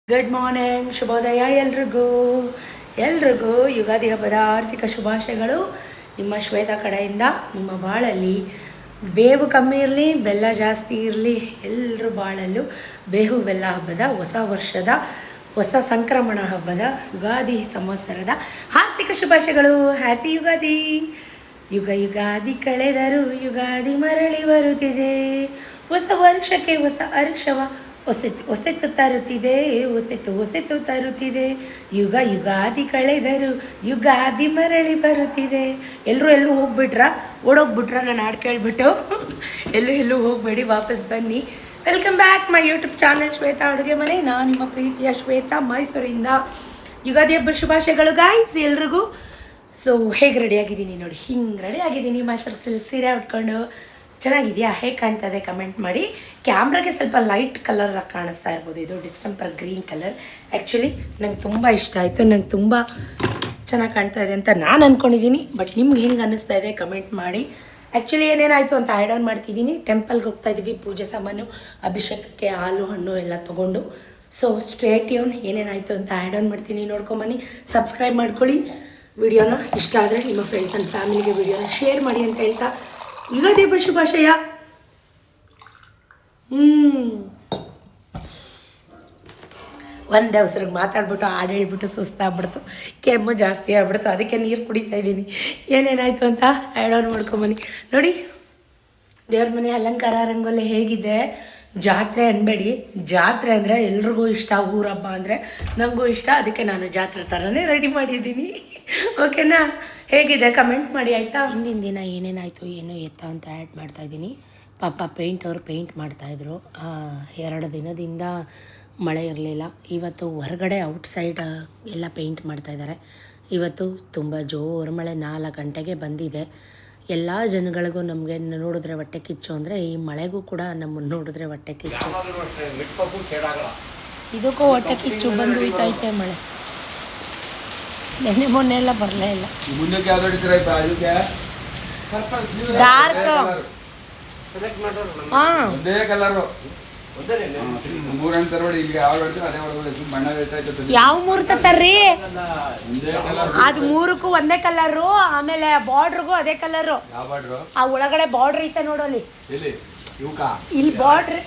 Good morning, ಶುಭೋದಯ ಎಲ್ರಿಗೂ ಯುಗಾದಿ ಹಬ್ಬದ ಆರ್ಥಿಕ ಶುಭಾಶಯಗಳು. ನಿಮ್ಮ ಶ್ವೇತಾ ಕಡೆಯಿಂದ. ನಿಮ್ಮ ಬಾಳಲ್ಲಿ ಬೇವು ಕಮ್ಮಿ ಇರಲಿ, ಬೆಲ್ಲ ಜಾಸ್ತಿ ಇರಲಿ. ಎಲ್ಲರ ಬಾಳಲ್ಲೂ ಬೇವು ಬೆಲ್ಲ ಹಬ್ಬದ, ಹೊಸ ವರ್ಷದ, ಹೊಸ ಸಂಕ್ರಮಣ ಹಬ್ಬದ, ಯುಗಾದಿ ಸಂವತ್ಸರದ ಆರ್ಥಿಕ ಶುಭಾಶಯಗಳು. ಹ್ಯಾಪಿ ಯುಗಾದಿ. ಯುಗಾದಿ ಕಳೆದರೂ ಯುಗಾದಿ ಮರಳಿ ಬರುತ್ತಿದೆ. ಹೊಸ ವರ್ಷಕ್ಕೆ ಹೊಸ ಹರ್ಷವ ಹೊಸತು ತರುತ್ತಿದೆ. ಯುಗಾದಿ ಕಳೆದರು ಯುಗಾದಿ ಮರಳಿ ಬರುತ್ತಿದೆ. ಎಲ್ಲರೂ ಓಡೋಗ್ಬಿಟ್ರ ನಾನು ಹಾಡು ಕೇಳಿಬಿಟ್ಟು. ಎಲ್ಲೂ ಹೋಗಬೇಡಿ, ವಾಪಸ್ ಬನ್ನಿ. Welcome back my YouTube channel Shweta ಅಡುಗೆ ಮನೆ. ನಾನು ನಿಮ್ಮ ಪ್ರೀತಿಯ ಶ್ವೇತಾ, ಮೈಸೂರಿಂದ. ಯುಗಾದಿ ಹಬ್ಬದ ಶುಭಾಶಯಗಳು ಗಾಯ್ಸ್ ಎಲ್ರಿಗೂ. ಸೊ ಹೇಗೆ ರೆಡಿಯಾಗಿದ್ದೀನಿ ನೋಡಿ, ಹಿಂಗೆ ರೆಡಿಯಾಗಿದ್ದೀನಿ. ಮೈಸೂರು ಸೀರೆ ಉಟ್ಕೊಂಡು ಚೆನ್ನಾಗಿದೆಯಾ? ಹೇಗೆ ಕಾಣ್ತಾ ಇದೆ ಕಮೆಂಟ್ ಮಾಡಿ. ಕ್ಯಾಮ್ರಾಗೆ ಸ್ವಲ್ಪ ಲೈಟ್ ಕಲರ್ ಕಾಣಿಸ್ತಾ ಇರ್ಬೋದು. ಇದು ಡಿಸ್ಟೆಂಪರ್ ಗ್ರೀನ್ ಕಲರ್. ಆ್ಯಕ್ಚುಲಿ ನಂಗೆ ತುಂಬ ಇಷ್ಟ ಆಯಿತು. ನಂಗೆ ತುಂಬ ಚೆನ್ನಾಗಿ ಕಾಣ್ತಾ ಇದೆ ಅಂತ ನಾನು ಅಂದ್ಕೊಂಡಿದ್ದೀನಿ. ಬಟ್ ನಿಮ್ಗೆ ಹೆಂಗೆ ಅನ್ನಿಸ್ತಾ ಇದೆ ಕಮೆಂಟ್ ಮಾಡಿ. ಆ್ಯಕ್ಚುಲಿ ಏನೇನಾಯಿತು ಅಂತ ಆ್ಯಡ್ ಆನ್ ಮಾಡ್ತಿದ್ದೀನಿ. ಟೆಂಪಲ್ಗೆ ಹೋಗ್ತಾ ಇದ್ದೀವಿ, ಪೂಜೆ ಸಾಮಾನು, ಅಭಿಷೇಕಕ್ಕೆ ಹಾಲು ಹಣ್ಣು ಎಲ್ಲ ತೊಗೊಂಡು. So stay tune. ಏನೇನಾಯಿತು ಅಂತ ಆ್ಯಡ್ ಆನ್ ಮಾಡ್ತೀನಿ, ನೋಡ್ಕೊಂಬನ್ನಿ. ಸಬ್ಸ್ಕ್ರೈಬ್ ಮಾಡ್ಕೊಳ್ಳಿ ವಿಡಿಯೋನ. ಇಷ್ಟ ಆದರೆ ನಿಮ್ಮ ಫ್ರೆಂಡ್ಸ್ ಆ್ಯಂಡ್ ಫ್ಯಾಮಿಲಿಗೆ ವಿಡಿಯೋನ ಶೇರ್ ಮಾಡಿ ಅಂತ ಹೇಳ್ತಾ ಯುಗಾದಿ ಹಬ್ಬದ ಶುಭಾಶಯ. ಒಂದೇ ಅವಸರಿಗೆ ಮಾತಾಡ್ಬಿಟ್ಟು ಹಾಡು ಹೇಳ್ಬಿಟ್ಟು ಸುಸ್ತಾಗ್ಬಿಡ್ತು, ಕೆಮ್ಮು ಜಾಸ್ತಿ ಆಗ್ಬಿಡ್ತು. ಅದಕ್ಕೆ ನೀರು ಕುಡಿತಾ ಇದ್ದೀನಿ. ಏನೇನಾಯಿತು ಅಂತ ಆ್ಯಡ್ ಆನ್ ಮಾಡ್ಕೊಂಬನ್ನಿ ನೋಡಿ. ದೇವ್ರ ಮನೆ ಅಲಂಕಾರ ರಂಗೋಲಿ ಹೇಗಿದೆ. ಜಾತ್ರೆ ಅನ್ಬೇಡಿ, ಜಾತ್ರೆ ಅಂದರೆ ಎಲ್ರಿಗೂ ಇಷ್ಟ. ಊರಬ್ಬ ಅಂದರೆ ನನಗೂ ಇಷ್ಟ. ಅದಕ್ಕೆ ನಾನು ಜಾತ್ರೆ ಥರನೇ ರೆಡಿ ಮಾಡಿದ್ದೀನಿ. ಓಕೆನಾ? ಹೇಗಿದೆ ಕಮೆಂಟ್ ಮಾಡಿ ಆಯಿತಾ? ಹಿಂದಿನ ದಿನ ಏನೇನಾಯಿತು ಏನು ಎತ್ತ ಅಂತ ಆ್ಯಡ್ ಮಾಡ್ತಾಯಿದ್ದೀನಿ. ಪಾಪ ಅವ್ರು ಪೇಂಟ್ ಮಾಡ್ತಾಯಿದ್ರು. 2 ದಿನದಿಂದ ಮಳೆ ಇರಲಿಲ್ಲ. ಇವತ್ತು ಹೊರಗಡೆ ಔಟ್ಸೈಡ್ ಎಲ್ಲ ಪೇಂಟ್ ಮಾಡ್ತಾಯಿದ್ದಾರೆ. ಇವತ್ತು ತುಂಬ ಜೋರು ಮಳೆ 4 ಗಂಟೆಗೆ ಬಂದಿದೆ. ಎಲ್ಲ ಜನಗಳಿಗೂ ನಮಗೆ ನೋಡಿದ್ರೆ ಹೊಟ್ಟೆ ಕಿಚ್ಚು ಅಂದರೆ ಈ ಮಳೆಗೂ ಕೂಡ ನಮ್ಮನ್ನು ನೋಡಿದ್ರೆ ಹೊಟ್ಟೆ ಕಿಚ್ಚು. ಇದಕ್ಕೂ ಹೊಟ್ಟೆ ಕಿಚ್ಚು ಬಂದು ಹೋಯ್ತೈತೆ ಮಳೆ. ನೆನ್ನೆ ಮೊನ್ನೆ ಎಲ್ಲ ಬರಲೇ ಇಲ್ಲ. ಡಾರ್ಕ್ ಯಾವ ಮೂರು ತರ್ರಿ? ಅದು 3ಕ್ಕೂ ಒಂದೇ ಕಲರು. ಆಮೇಲೆ ಬಾರ್ಡ್ರಿಗೂ ಅದೇ ಕಲರು. ಆ ಒಳಗಡೆ ಬಾರ್ಡ್ರ್ ಐತೆ ನೋಡೋಲಿ, ಇಲ್ಲಿ ಬಾರ್ಡ್ರ್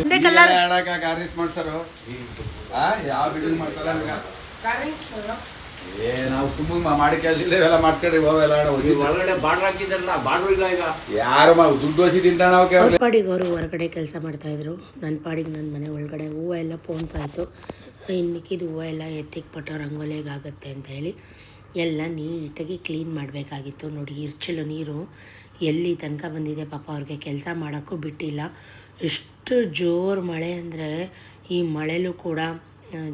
ಒಂದೇ ಕಲರ್. ನಾವು ತುಂಬ ಮಾಡಿ ಕೆಲಸ ಇಲ್ಲ, ಇವೆಲ್ಲ ಮಾಡ್ಸ್ಕೊಂಡ್ರಿ ಒಳಗಡೆ ಬಾರ್ಡರ್ ಹಾಕಿದಾರಲ್ಲ, ಬಾರ್ಡರ್ ಈಗ ಯಾರು ದುಡ್ಡು ವಸಿದಿಂದ ನಾವು ಪಾಡಿಗೆ ಅವರು ಹೊರಗಡೆ ಕೆಲಸ ಮಾಡ್ತಾಯಿದ್ರು. ನನ್ನ ಪಾಡಿಗೆ ನನ್ನ ಮನೆ ಒಳಗಡೆ ಹೂವು ಎಲ್ಲ ಪೋನ್ಸಾಯಿತು. ಇನ್ನು ಮಿಕ್ಕಿದ ಹೂವು ಎಲ್ಲ ಎತ್ತಿಕ್ಬಿಟ್ಟು ರಂಗೋಲಿಗಾಗುತ್ತೆ ಅಂತ ಹೇಳಿ ಎಲ್ಲ ನೀಟಾಗಿ ಕ್ಲೀನ್ ಮಾಡಬೇಕಾಗಿತ್ತು. ನೋಡಿ ಇರ್ಚಲು ನೀರು ಎಲ್ಲಿ ತನಕ ಬಂದಿದೆ. ಪಾಪ ಅವ್ರಿಗೆ ಕೆಲಸ ಮಾಡೋಕ್ಕೂ ಬಿಟ್ಟಿಲ್ಲ. ಎಷ್ಟು ಜೋರು ಮಳೆ ಅಂದರೆ ಈ ಮಳೆಲೂ ಕೂಡ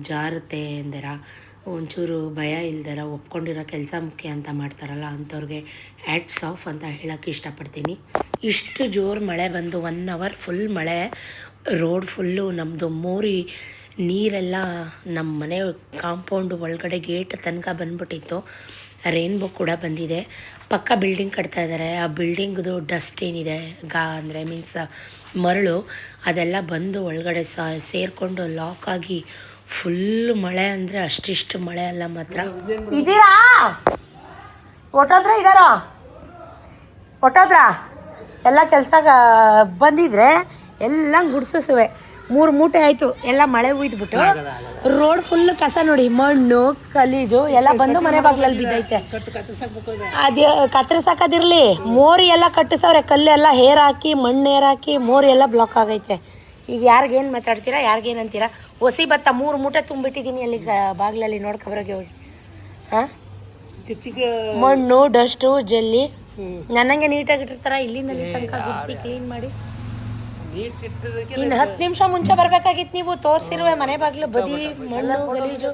ಜಾರುತ್ತೆ ಎಂದರ ಒಂಚೂರು ಭಯ ಇಲ್ದರ ಒಪ್ಕೊಂಡಿರೋ ಕೆಲಸ ಮುಖ್ಯ ಅಂತ ಮಾಡ್ತಾರಲ್ಲ, ಅಂಥವ್ರಿಗೆ ಹ್ಯಾಟ್ಸ್ ಆಫ್ ಅಂತ ಹೇಳೋಕ್ಕೆ ಇಷ್ಟಪಡ್ತೀನಿ. ಇಷ್ಟು ಜೋರು ಮಳೆ ಬಂದು 1 ಅವರ್ ಫುಲ್ ಮಳೆ. ರೋಡ್ ಫುಲ್ಲು ನಮ್ಮದು ಮೋರಿ ನೀರೆಲ್ಲ ನಮ್ಮ ಮನೆ ಕಾಂಪೌಂಡು ಒಳಗಡೆ ಗೇಟ್ ತನಕ ಬಂದ್ಬಿಟ್ಟಿತ್ತು. ರೇನ್ಬೋ ಕೂಡ ಬಂದಿದೆ. ಪಕ್ಕ ಬಿಲ್ಡಿಂಗ್ ಕಟ್ತಾ ಇದ್ದಾರೆ. ಆ ಬಿಲ್ಡಿಂಗ್ದು ಡಸ್ಟ್ ಏನಿದೆ ಅಂದರೆ ಮೀನ್ಸ್ ಮರಳು ಅದೆಲ್ಲ ಬಂದು ಒಳಗಡೆ ಸೇರಿಕೊಂಡು ಲಾಕ್ ಆಗಿ ಫುಲ್ ಮಳೆ ಅಂದರೆ ಅಷ್ಟಿಷ್ಟು ಮಳೆ ಅಲ್ಲ ಮಾತ್ರ. ಇದ್ದೀರಾ? ಹೊಟ್ಟೋದ್ರ ಎಲ್ಲ ಕೆಲಸ ಬಂದಿದ್ರೆ ಎಲ್ಲ ಗುಡ್ಸುವೆ. 3 ಮೂಟೆ ಆಯಿತು. ಎಲ್ಲ ಮಳೆ ಹುಯ್ದುಬಿಟ್ಟು ರೋಡ್ ಫುಲ್ ಕಸ ನೋಡಿ, ಮಣ್ಣು ಗಲೀಜು ಎಲ್ಲ ಬಂದು ಮನೆ ಬಾಗ್ಲಲ್ಲಿ ಬಿದ್ದೈತೆ. ಅದು ಕತ್ತರಿಸಾಕದಿರಲಿ, ಮೋರಿ ಎಲ್ಲ ಕಟ್ಟಿಸವ್ರೆ. ಕಲ್ಲೆಲ್ಲ ಹೇರ್ ಹಾಕಿ, ಮಣ್ಣು ಹೇರ್ ಹಾಕಿ, ಮೋರಿ ಎಲ್ಲ ಬ್ಲಾಕ್ ಆಗೈತೆ. ಈಗ ಯಾರಿಗೇನು ಮಾತಾಡ್ತೀರಾ, ಯಾರಿಗೇನು ಅಂತೀರಾ? ಹೊಸಿ ಭತ್ತ 3 ಮೂಟೆ ತುಂಬಿಟ್ಟಿದ್ದೀನಿ ಅಲ್ಲಿ ಬಾಗಿಲಲ್ಲಿ, ನೋಡ್ಕೊಬ್ರಿಗೆ ಹೋಗಿ. ಹಾಂ, ಮಣ್ಣು ಡಸ್ಟು ಜಲ್ಲಿ ನನಗೆ ನೀಟಾಗಿಟ್ಟಿರ್ತಾರ. ಇಲ್ಲಿಂದಲ್ಲಿ ತನಕ ಗುಡಿಸಿ ಕ್ಲೀನ್ ಮಾಡಿ. ಇನ್ನು 10 ನಿಮಿಷ ಮುಂಚೆ ಬರಬೇಕಾಗಿತ್ತು. ನೀವು ತೋರಿಸಿರುವೆ ಮನೆ ಬಾಗಿಲು ಬದಿ ಮಣ್ಣು ಗಲೀಜು.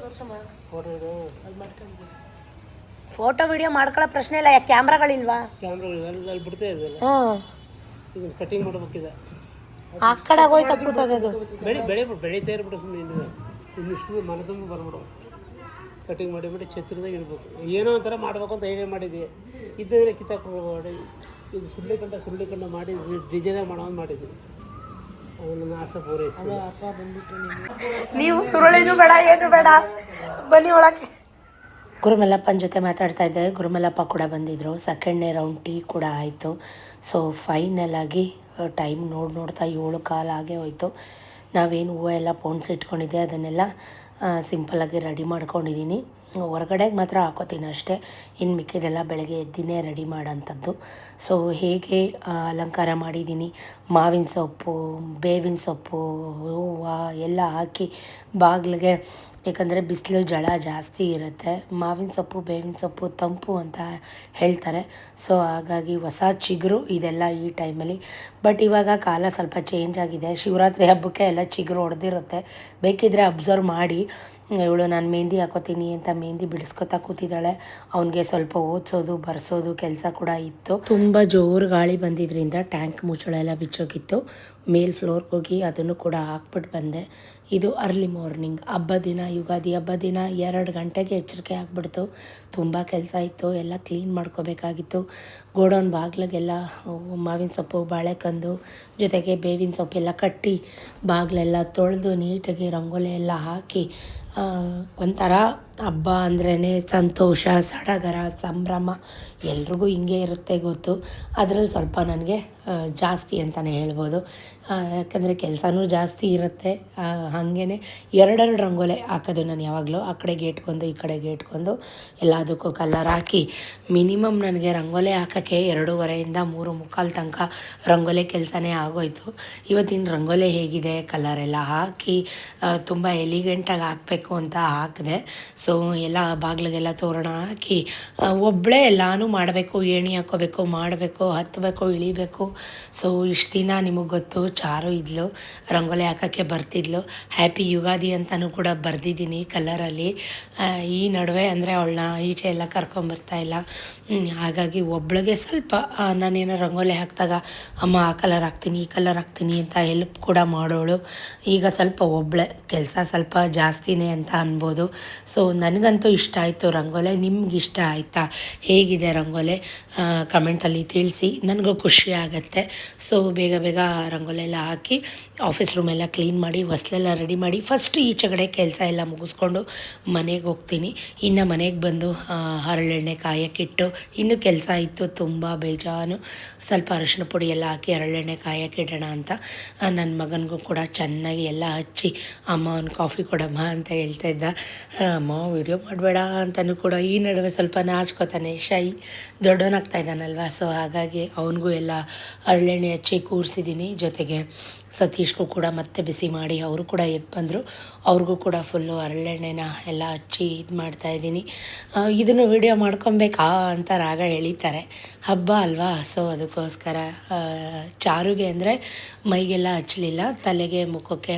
ಫೋಟೋ ವಿಡಿಯೋ ಮಾಡ್ಕೊಳ್ಳೋ ಪ್ರಶ್ನೆ ಇಲ್ಲ. ಯಾಕೆ ಕ್ಯಾಮ್ರಾಗಳಿಲ್ವಾ? ಆ ಕಡೆ ಹೋಯ್ತು ಕೂತಾಗದು. ಬೆಳೀತಾ ಇರ್ಬಿಡು. ಇನ್ನಿಷ್ಟು ಮನೆ ತುಂಬ ಬರ್ಬಿಡು. ಕಟಿಂಗ್ ಮಾಡಿಬಿಟ್ಟು ಛತ್ರದಾಗ ಇಡ್ಬೇಕು. ಏನೋ ಒಂಥರ ಮಾಡ್ಬೇಕು ಅಂತ ಐಡಿಯಾ ಮಾಡಿದ್ವಿ. ಇದ್ದರೆ ಕಿತ್ತಾಕೊಂಡು ಇದು ಸುಳ್ಳಿಕಂಡ ಮಾಡಿ ಡಿಸೈನಾಗಿ ಮಾಡೋದು ಮಾಡಿದ್ವಿ. ಅದು ನನ್ನ ಆಸೆ ಪೂರೈಸ್ತೀನಿ. ನೀವು ಸುರುಳಿನೂ ಬೇಡ ಏನು ಬೇಡ, ಬನ್ನಿ ಒಳಗೆ. ಗುರುಮಲ್ಲಪ್ಪನ ಜೊತೆ ಮಾತಾಡ್ತಾ ಇದ್ದೆ. ಗುರುಮಲ್ಲಪ್ಪ ಕೂಡ ಬಂದಿದ್ದರು. ಸೆಕೆಂಡ್ನೇ ರೌಂಡ್ ಟೀ ಕೂಡ ಆಯಿತು. ಸೊ ಫೈನಲ್ ಆಗಿ ಟೈಮ್ ನೋಡ್ತಾ 7:15 ಆಗೇ ಹೋಯಿತು. ನಾವೇನು ಹೂವು ಎಲ್ಲ ಪೋಣಿಸಿ ಇಟ್ಕೊಂಡಿದ್ದೆ ಅದನ್ನೆಲ್ಲ ಸಿಂಪಲ್ಲಾಗಿ ರೆಡಿ ಮಾಡ್ಕೊಂಡಿದ್ದೀನಿ. ಹೊರಗಡೆಗೆ ಮಾತ್ರ ಹಾಕೋತೀನಿ ಅಷ್ಟೇ, ಇನ್ನು ಮಿಕ್ಕಿದೆಲ್ಲ ಬೆಳಗ್ಗೆ ಎದ್ದಿನೇ ರೆಡಿ ಮಾಡೋಂಥದ್ದು. ಸೊ ಹೇಗೆ ಅಲಂಕಾರ ಮಾಡಿದ್ದೀನಿ, ಮಾವಿನ ಸೊಪ್ಪು, ಬೇವಿನ ಸೊಪ್ಪು, ಹೂವು ಎಲ್ಲ ಹಾಕಿ ಬಾಗಿಲಿಗೆ, ಏಕೆಂದರೆ ಬಿಸಿಲು ಜಳ ಜಾಸ್ತಿ ಇರುತ್ತೆ. ಮಾವಿನ ಸೊಪ್ಪು ಬೇವಿನ ಸೊಪ್ಪು ತಂಪು ಅಂತ ಹೇಳ್ತಾರೆ. ಸೊ ಹಾಗಾಗಿ ಹೊಸ ಚಿಗುರು ಇದೆಲ್ಲ ಈ ಟೈಮಲ್ಲಿ. ಬಟ್ ಇವಾಗ ಕಾಲ ಸ್ವಲ್ಪ ಚೇಂಜ್ ಆಗಿದೆ. ಶಿವರಾತ್ರಿ ಹಬ್ಬಕ್ಕೆ ಎಲ್ಲ ಚಿಗುರು ಹೊಡೆದಿರುತ್ತೆ. ಬೇಕಿದ್ದರೆ ಅಬ್ಸರ್ವ್ ಮಾಡಿ. ಇವಳು ನಾನು ಮೆಹಂದಿ ಹಾಕೋತೀನಿ ಅಂತ ಮೆಹಂದಿ ಬಿಡಿಸ್ಕೊತಾ ಕೂತಿದ್ದಾಳೆ. ಅವನಿಗೆ ಸ್ವಲ್ಪ ಓದಿಸೋದು ಬರೆಸೋದು ಕೆಲಸ ಕೂಡ ಇತ್ತು. ತುಂಬ ಜೋರು ಗಾಳಿ ಬಂದಿದ್ದರಿಂದ ಟ್ಯಾಂಕ್ ಮುಚ್ಚಳ ಎಲ್ಲ ಬಿಚ್ಚೋಗಿತ್ತು. ಮೇಲ್ ಫ್ಲೋರ್ಗೆ ಹೋಗಿ ಅದನ್ನು ಕೂಡ ಹಾಕ್ಬಿಟ್ಟು ಬಂದೆ. ಇದು ಅರ್ಲಿ ಮಾರ್ನಿಂಗ್ ಹಬ್ಬದ ದಿನ, ಯುಗಾದಿ ಹಬ್ಬದ ದಿನ 2 ಗಂಟೆಗೆ ಎಚ್ಚರಿಕೆ ಆಗಿಬಿಡ್ತು. ತುಂಬ ಕೆಲಸ ಇತ್ತು, ಎಲ್ಲ ಕ್ಲೀನ್ ಮಾಡ್ಕೋಬೇಕಾಗಿತ್ತು. ಗೋಡೌನ್ ಬಾಗಿಲಿಗೆಲ್ಲ ಮಾವಿನ ಸೊಪ್ಪು, ಬಾಳೆಕಂದು ಜೊತೆಗೆ ಬೇವಿನ ಸೊಪ್ಪೆಲ್ಲ ಕಟ್ಟಿ ಬಾಗಿಲೆಲ್ಲ ತೊಳೆದು ನೀಟಾಗಿ ರಂಗೋಲಿ ಎಲ್ಲ ಹಾಕಿ ಒಂಥರ ಹಬ್ಬ ಅಂದ್ರೇ ಸಂತೋಷ, ಸಡಗರ, ಸಂಭ್ರಮ. ಎಲ್ರಿಗೂ ಹಿಂಗೆ ಇರುತ್ತೆ ಗೊತ್ತು. ಅದರಲ್ಲಿ ಸ್ವಲ್ಪ ನನಗೆ ಜಾಸ್ತಿ ಅಂತಲೇ ಹೇಳ್ಬೋದು. ಯಾಕಂದರೆ ಕೆಲಸನೂ ಜಾಸ್ತಿ ಇರುತ್ತೆ. ಹಾಗೇ 2 ರಂಗೋಲೆ ಹಾಕೋದು ನಾನು ಯಾವಾಗಲೂ. ಆ ಕಡೆ ಗೇಟ್ಗೊಂದು ಈ ಕಡೆ ಗೇಟ್ಗೊಂದು ಎಲ್ಲದಕ್ಕೂ ಕಲರ್ ಹಾಕಿ ಮಿನಿಮಮ್ ನನಗೆ ರಂಗೋಲೆ ಹಾಕೋಕ್ಕೆ 2:30ಇಂದ 3:45 ತನಕ ರಂಗೋಲೆ ಕೆಲಸನೇ ಆಗೋಯ್ತು. ಇವತ್ತಿನ ರಂಗೋಲೆ ಹೇಗಿದೆ, ಕಲರೆಲ್ಲ ಹಾಕಿ ತುಂಬ ಎಲಿಗೆಂಟಾಗಿ ಹಾಕಬೇಕು ಅಂತ ಹಾಕಿದೆ. ಸೊ ಎಲ್ಲ ಬಾಗಿಲಿಗೆಲ್ಲ ತೋರಣ ಹಾಕಿ ಒಬ್ಬಳೇ ಎಲ್ಲನೂ ಮಾಡಬೇಕು. ಏಣಿ ಹಾಕ್ಕೋಬೇಕು, ಮಾಡಬೇಕು, ಹತ್ತಬೇಕು, ಇಳಿಬೇಕು. ಸೊ ಇಷ್ಟು ದಿನ ನಿಮಗೆ ಗೊತ್ತು, ಚಾರು ಇದ್ಲು, ರಂಗೋಲಿ ಹಾಕೋಕ್ಕೆ ಬರ್ತಿದ್ಲು. ಹ್ಯಾಪಿ ಯುಗಾದಿ ಅಂತಲೂ ಕೂಡ ಬರೆದಿದ್ದೀನಿ ಕಲರಲ್ಲಿ. ಈ ನಡುವೆ ಅಂದರೆ ಅವಳನ್ನ ಈಚೆ ಎಲ್ಲ ಕರ್ಕೊಂಬರ್ತಾಯಿಲ್ಲ. ಹಾಗಾಗಿ ಒಬ್ಳಿಗೆ ಸ್ವಲ್ಪ ನಾನೇನೋ ರಂಗೋಲಿ ಹಾಕಿದಾಗ ಅಮ್ಮ ಆ ಕಲರ್ ಹಾಕ್ತೀನಿ, ಈ ಕಲರ್ ಹಾಕ್ತೀನಿ ಅಂತ ಹೆಲ್ಪ್ ಕೂಡ ಮಾಡೋಳು. ಈಗ ಸ್ವಲ್ಪ ಒಬ್ಬಳೆ ಕೆಲಸ ಸ್ವಲ್ಪ ಜಾಸ್ತಿನೇ ಅಂತ ಅನ್ಬೋದು. ಸೊ ನನಗಂತೂ ಇಷ್ಟ ಆಯಿತು ರಂಗೋಲೆ. ನಿಮ್ಗೆ ಇಷ್ಟ ಆಯಿತಾ, ಹೇಗಿದೆ ರಂಗೋಲೆ ಕಮೆಂಟಲ್ಲಿ ತಿಳಿಸಿ, ನನಗೂ ಖುಷಿ ಆಗುತ್ತೆ. ಸೊ ಬೇಗ ಬೇಗ ರಂಗೋಲಿ ಎಲ್ಲ ಹಾಕಿ ಆಫೀಸ್ ರೂಮೆಲ್ಲ ಕ್ಲೀನ್ ಮಾಡಿ ಹೊಸ್ಲೆಲ್ಲ ರೆಡಿ ಮಾಡಿ ಫಸ್ಟ್ ಈಚೆಗಡೆ ಕೆಲಸ ಎಲ್ಲ ಮುಗಿಸ್ಕೊಂಡು ಮನೆಗೆ ಹೋಗ್ತೀನಿ. ಇನ್ನು ಮನೆಗೆ ಬಂದು ಹರಳೆಣ್ಣೆ ಕಾಯಕ್ಕಿಟ್ಟು ಇನ್ನೂ ಕೆಲಸ ಇತ್ತು ತುಂಬ ಬೇಜಾನು. ಸ್ವಲ್ಪ ಅರಿಶಿನ ಪುಡಿ ಎಲ್ಲ ಹಾಕಿ ಹರಳೆಣ್ಣೆ ಕಾಯಕ್ಕಿಡೋಣ ಅಂತ ನನ್ನ ಮಗನಿಗೂ ಕೂಡ ಚೆನ್ನಾಗಿ ಎಲ್ಲ ಹಚ್ಚಿ ಅಮ್ಮ ಒಂದು ಕಾಫಿ ಕೊಡಮ್ಮ ಅಂತ ಹೇಳ್ತಾ ಇದ್ದ. ಅಮ್ಮ ವಿಡಿಯೋ ಮಾಡಬೇಡ ಅಂತಲೂ ಕೂಡ ಈ ನಡುವೆ ಸ್ವಲ್ಪ ನಾಚ್ಕೋತಾನೆ, ಶೈ ದೊಡ್ಡವನಾಗ್ತಾ ಇದ್ದಾನಲ್ವ. ಸೊ ಹಾಗಾಗಿ ಅವನಿಗೂ ಎಲ್ಲ ಹರಳೆಣ್ಣೆ ಹಚ್ಚಿ ಕೂರಿಸಿದ್ದೀನಿ. ಜೊತೆಗೆ ಸತೀಶ್ಗೂ ಕೂಡ ಮತ್ತೆ ಬಿಸಿ ಮಾಡಿ ಅವರು ಕೂಡ ಎದ್ದು ಬಂದರು. ಅವ್ರಿಗೂ ಕೂಡ ಫುಲ್ಲು ಹರಳೆಣ್ಣೆನ ಎಲ್ಲ ಹಚ್ಚಿ ಇದು ಮಾಡ್ತಾಯಿದ್ದೀನಿ. ಇದನ್ನು ವಿಡಿಯೋ ಮಾಡ್ಕೊಬೇಕಾ ಅಂತ ರಾಗ ಎಳಿತಾರೆ, ಹಬ್ಬ ಅಲ್ವಾ. ಸೊ ಅದಕ್ಕೋಸ್ಕರ ಚಾರುಗೆ ಅಂದರೆ ಮೈಗೆಲ್ಲ ಹಚ್ಚಲಿಲ್ಲ, ತಲೆಗೆ ಮುಖಕ್ಕೆ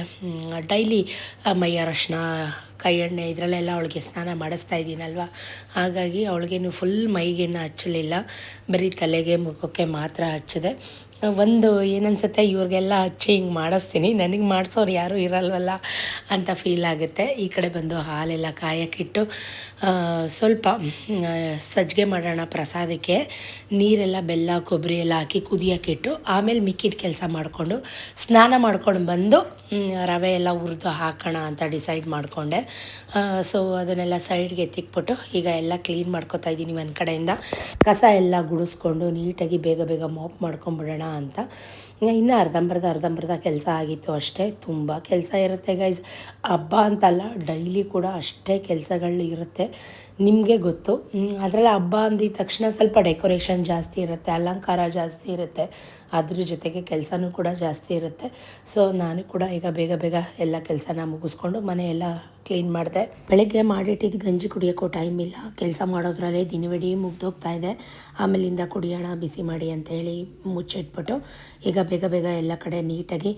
ಡೈಲಿ ಮೈ ಅರಶಿನ ಕೈ ಎಣ್ಣೆ ಇದರಲ್ಲೆಲ್ಲ ಅವಳಿಗೆ ಸ್ನಾನ ಮಾಡಿಸ್ತಾ ಇದ್ದೀನಲ್ವ. ಹಾಗಾಗಿ ಅವಳಿಗೇನು ಫುಲ್ ಮೈಗೇನು ಹಚ್ಚಲಿಲ್ಲ, ಬರೀ ತಲೆಗೆ ಮುಖಕ್ಕೆ ಮಾತ್ರ ಹಚ್ಚಿದೆ. ಒಂದು ಏನನ್ಸುತ್ತೆ, ಇವ್ರಿಗೆಲ್ಲ ಹಚ್ಚಿ ಹಿಂಗೆ ಮಾಡಿಸ್ತೀನಿ, ನನಗೆ ಮಾಡಿಸೋರು ಯಾರೂ ಇರಲ್ವಲ್ಲ ಅಂತ ಫೀಲ್ ಆಗುತ್ತೆ. ಈ ಕಡೆ ಬಂದು ಹಾಲೆಲ್ಲ ಕಾಯಕ್ಕಿಟ್ಟು ಸ್ವಲ್ಪ ಸಜ್ಜಿಗೆ ಮಾಡೋಣ ಪ್ರಸಾದಕ್ಕೆ. ನೀರೆಲ್ಲ ಬೆಲ್ಲ ಕೊಬ್ಬರಿ ಎಲ್ಲ ಹಾಕಿ ಕುದಿಯೋಕ್ಕಿಟ್ಟು ಆಮೇಲೆ ಮಿಕ್ಕಿದ ಕೆಲಸ ಮಾಡಿಕೊಂಡು ಸ್ನಾನ ಮಾಡ್ಕೊಂಡು ಬಂದು ರವೆ ಎಲ್ಲ ಹುರಿದು ಹಾಕೋಣ ಅಂತ ಡಿಸೈಡ್ ಮಾಡಿಕೊಂಡೆ. ಸೊ ಅದನ್ನೆಲ್ಲ ಸೈಡ್ಗೆ ಎತ್ತಿಕ್ಬಿಟ್ಟು ಈಗ ಎಲ್ಲ ಕ್ಲೀನ್ ಮಾಡ್ಕೊತಾ ಇದ್ದೀನಿ. ಒಂದು ಕಡೆಯಿಂದ ಕಸ ಎಲ್ಲ ಗುಡಿಸ್ಕೊಂಡು ನೀಟಾಗಿ ಬೇಗ ಬೇಗ ಮಾಪ್ ಮಾಡ್ಕೊಂಬಿಡೋಣ ಅಂತ. ಇನ್ನು ಅರ್ಧಂಬರ್ಧ ಕೆಲಸ ಆಗಿತ್ತು ಅಷ್ಟೇ. ತುಂಬ ಕೆಲಸ ಇರುತ್ತೆ ಗೈಸ್, ಹಬ್ಬ ಅಂತಲ್ಲ ಡೈಲಿ ಕೂಡ ಅಷ್ಟೇ ಕೆಲಸಗಳು ಇರುತ್ತೆ, ನಿಮಗೆ ಗೊತ್ತು. ಅದರಲ್ಲಿ ಹಬ್ಬ ಅಂದಿದ ತಕ್ಷಣ ಸ್ವಲ್ಪ ಡೆಕೋರೇಷನ್ ಜಾಸ್ತಿ ಇರುತ್ತೆ, ಅಲಂಕಾರ ಜಾಸ್ತಿ ಇರುತ್ತೆ, ಅದ್ರ ಜೊತೆಗೆ ಕೆಲಸನೂ ಕೂಡ ಜಾಸ್ತಿ ಇರುತ್ತೆ. ಸೊ ನಾನು ಕೂಡ ಈಗ ಬೇಗ ಬೇಗ ಎಲ್ಲ ಕೆಲಸನ ಮುಗಿಸ್ಕೊಂಡು ಮನೆ ಎಲ್ಲ ಕ್ಲೀನ್ ಮಾಡಿದೆ. ಬೆಳಗ್ಗೆ ಮಾಡಿಟ್ಟಿದ್ದು ಗಂಜಿ ಕುಡಿಯೋಕ್ಕೂ ಟೈಮ್ ಇಲ್ಲ, ಕೆಲಸ ಮಾಡೋದ್ರಲ್ಲೇ ದಿನವಿಡೀ ಮುಗ್ದೋಗ್ತಾ ಇದೆ. ಆಮೇಲಿಂದ ಕುಡಿಯೋಣ ಬಿಸಿ ಮಾಡಿ ಅಂತೇಳಿ ಮುಚ್ಚಿಟ್ಬಿಟ್ಟು ಈಗ ಬೇಗ ಬೇಗ ಎಲ್ಲ ಕಡೆ ನೀಟಾಗಿ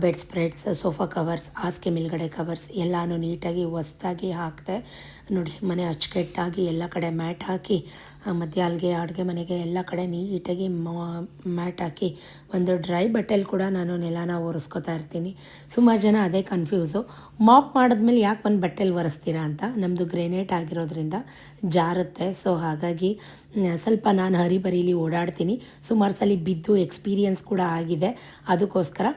ಬೆಡ್ ಸ್ಪ್ರೆಡ್ಸ್, ಸೋಫಾ ಕವರ್ಸ್, ಹಾಸಿಗೆ ಮೇಲ್ಗಡೆ ಕವರ್ಸ್ ಎಲ್ಲನೂ ನೀಟಾಗಿ ಹೊಸ್ದಾಗಿ ಹಾಕಿದೆ. ನೋಡಿ ಮನೆ ಅಚ್ಚುಕಟ್ಟಾಗಿ ಎಲ್ಲ ಕಡೆ ಮ್ಯಾಟ್ ಹಾಕಿ ಮಧ್ಯ ಅಡುಗೆ ಮನೆಗೆ ಎಲ್ಲ ಕಡೆ ನೀಟಾಗಿ ಮ್ಯಾಟ್ ಹಾಕಿ ಒಂದು ಡ್ರೈ ಬಟ್ಟೆಲಿ ಕೂಡ ನಾನು ನೆಲನ ಒರೆಸ್ಕೊತಾ ಇರ್ತೀನಿ. ಸುಮಾರು ಜನ ಅದೇ ಕನ್ಫ್ಯೂಸು, ಮಾಪ್ ಮಾಡಿದ್ಮೇಲೆ ಯಾಕೆ ಒಂದು ಬಟ್ಟೆಲಿ ಒರೆಸ್ತೀರಾ ಅಂತ. ನಮ್ಮದು ಗ್ರೆನೇಟ್ ಆಗಿರೋದ್ರಿಂದ ಜಾರುತ್ತೆ. ಸೊ ಹಾಗಾಗಿ ಸ್ವಲ್ಪ ನಾನು ಹರಿಬರಿಲಿ ಓಡಾಡ್ತೀನಿ. ಸುಮಾರು ಸಲ ಬಿದ್ದು ಎಕ್ಸ್ಪೀರಿಯನ್ಸ್ ಕೂಡ ಆಗಿದೆ. ಅದಕ್ಕೋಸ್ಕರ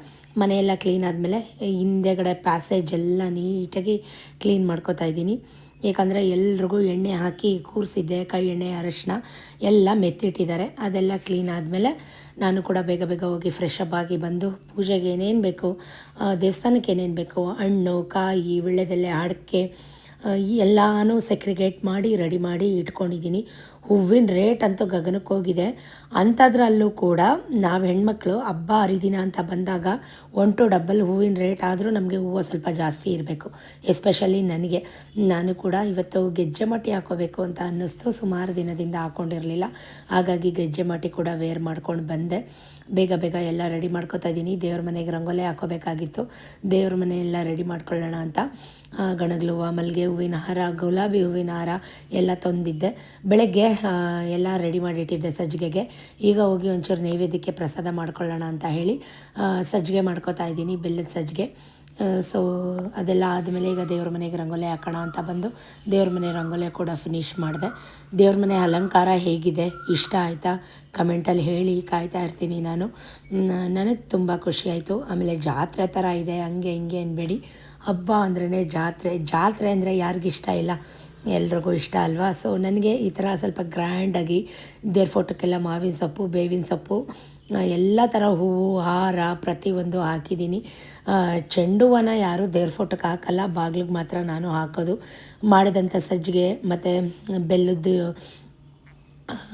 ಮನೆಯೆಲ್ಲ ಕ್ಲೀನ್ ಆದಮೇಲೆ ಹಿಂದೆಗಡೆ ಪ್ಯಾಸೇಜ್ ಎಲ್ಲ ನೀಟಾಗಿ ಕ್ಲೀನ್ ಮಾಡ್ಕೊತಾ ಇದ್ದೀನಿ. ಏಕೆಂದರೆ ಎಲ್ರಿಗೂ ಎಣ್ಣೆ ಹಾಕಿ ಕೂರಿಸಿದ್ದೆ, ಕೈ ಎಣ್ಣೆ ಅರಶಿನ ಎಲ್ಲ ಮೆತ್ತಿಟ್ಟಿದ್ದಾರೆ. ಅದೆಲ್ಲ ಕ್ಲೀನ್ ಆದಮೇಲೆ ನಾನು ಕೂಡ ಬೇಗ ಬೇಗ ಹೋಗಿ ಫ್ರೆಶ್ ಅಪ್ ಆಗಿ ಬಂದು ಪೂಜೆಗೆ ಏನೇನು ಬೇಕು, ದೇವಸ್ಥಾನಕ್ಕೆ ಏನೇನು ಬೇಕು, ಹಣ್ಣು ಕಾಯಿ ವೀಳ್ಯದೆಲೆ ಅಡಿಕೆ ಎಲ್ಲನೂ ಸೆಕ್ರಿಗೇಟ್ ಮಾಡಿ ರೆಡಿ ಮಾಡಿ ಇಟ್ಕೊಂಡಿದ್ದೀನಿ. ಹೂವಿನ ರೇಟ್ ಅಂತೂ ಗಗನಕ್ಕೆ ಹೋಗಿದೆ. ಅಂಥದ್ರಲ್ಲೂ ಕೂಡ ನಾವು ಹೆಣ್ಮಕ್ಳು ಹಬ್ಬ ಹರಿದಿನ ಅಂತ ಬಂದಾಗ 1 to ಡಬಲ್ ಹೂವಿನ ರೇಟ್ ಆದರೂ ನಮಗೆ ಹೂವು ಸ್ವಲ್ಪ ಜಾಸ್ತಿ ಇರಬೇಕು. ಎಸ್ಪೆಷಲಿ ನನಗೆ, ನಾನು ಕೂಡ ಇವತ್ತು ಗೆಜ್ಜೆ ಮಟ್ಟಿ ಹಾಕೋಬೇಕು ಅಂತ ಅನ್ನಿಸ್ತು. ಸುಮಾರು ದಿನದಿಂದ ಹಾಕ್ಕೊಂಡಿರಲಿಲ್ಲ, ಹಾಗಾಗಿ ಗೆಜ್ಜೆ ಮಟ್ಟಿ ಕೂಡ ವೇರ್ ಮಾಡ್ಕೊಂಡು ಬಂದೆ. ಬೇಗ ಬೇಗ ಎಲ್ಲ ರೆಡಿ ಮಾಡ್ಕೊತಾ ಇದ್ದೀನಿ. ದೇವ್ರ ಮನೆಗೆ ರಂಗೋಲಿ ಹಾಕೋಬೇಕಾಗಿತ್ತು, ದೇವ್ರ ಮನೆ ಎಲ್ಲ ರೆಡಿ ಮಾಡ್ಕೊಳ್ಳೋಣ ಅಂತ ಗಣಗಲು ಹೂವು, ಮಲ್ಲಿಗೆ ಹೂವಿನ ಹಾರ, ಗುಲಾಬಿ ಹೂವಿನ ಹಾರ ಎಲ್ಲ ತಂದಿದ್ದೆ. ಬೆಳಗ್ಗೆ ಎಲ್ಲ ರೆಡಿ ಮಾಡಿಟ್ಟಿದ್ದೆ ಸಜ್ಜಿಗೆಗೆ. ಈಗ ಹೋಗಿ ಒಂಚೂರು ನೈವೇದ್ಯಕ್ಕೆ ಪ್ರಸಾದ ಮಾಡ್ಕೊಳ್ಳೋಣ ಅಂತ ಹೇಳಿ ಸಜ್ಜಿಗೆ ಮಾಡ್ಕೊತಾ ಇದ್ದೀನಿ, ಬೆಲ್ಲದ ಸಜ್ಜಿಗೆ. ಸೊ ಅದೆಲ್ಲ ಆದಮೇಲೆ ಈಗ ದೇವ್ರ ಮನೆಗೆ ರಂಗೋಲಿ ಹಾಕೋಣ ಅಂತ ಬಂದು ದೇವ್ರ ಮನೆ ರಂಗೋಲಿ ಕೂಡ ಫಿನಿಷ್ ಮಾಡಿದೆ. ದೇವ್ರ ಮನೆ ಅಲಂಕಾರ ಹೇಗಿದೆ, ಇಷ್ಟ ಆಯಿತಾ ಕಮೆಂಟಲ್ಲಿ ಹೇಳಿ, ಕಾಯ್ತಾ ಇರ್ತೀನಿ ನಾನು. ನನಗೆ ತುಂಬ ಖುಷಿಯಾಯಿತು. ಆಮೇಲೆ ಜಾತ್ರೆ ಥರ ಇದೆ, ಹಂಗೆ ಹಿಂಗೆ ಅನ್ಬೇಡಿ, ಹಬ್ಬ ಅಂದ್ರೇ ಜಾತ್ರೆ ಅಂದರೆ ಯಾರಿಗಿಷ್ಟ ಇಲ್ಲ, ಎಲ್ರಿಗೂ ಇಷ್ಟ ಅಲ್ವಾ. ಸೊ ನನಗೆ ಈ ಥರ ಸ್ವಲ್ಪ ಗ್ರ್ಯಾಂಡಾಗಿ ದೇವ್ರ ಫೋಟೋಕ್ಕೆಲ್ಲ ಮಾವಿನ ಸೊಪ್ಪು, ಬೇವಿನ ಸೊಪ್ಪು, ಎಲ್ಲ ಥರ ಹೂವು ಹಾರ ಪ್ರತಿಯೊಂದು ಹಾಕಿದ್ದೀನಿ. ಚೆಂಡು ಹೂವನ ಯಾರೂ ದೇವ್ರ ಫೋಟೋಕ್ಕೆ ಹಾಕಲ್ಲ, ಬಾಗಿಲಿಗೆ ಮಾತ್ರ ನಾನು ಹಾಕೋದು. ಮಾಡಿದಂಥ ಸಜ್ಜಿಗೆ ಮತ್ತು ಬೆಲ್ಲದ್ದು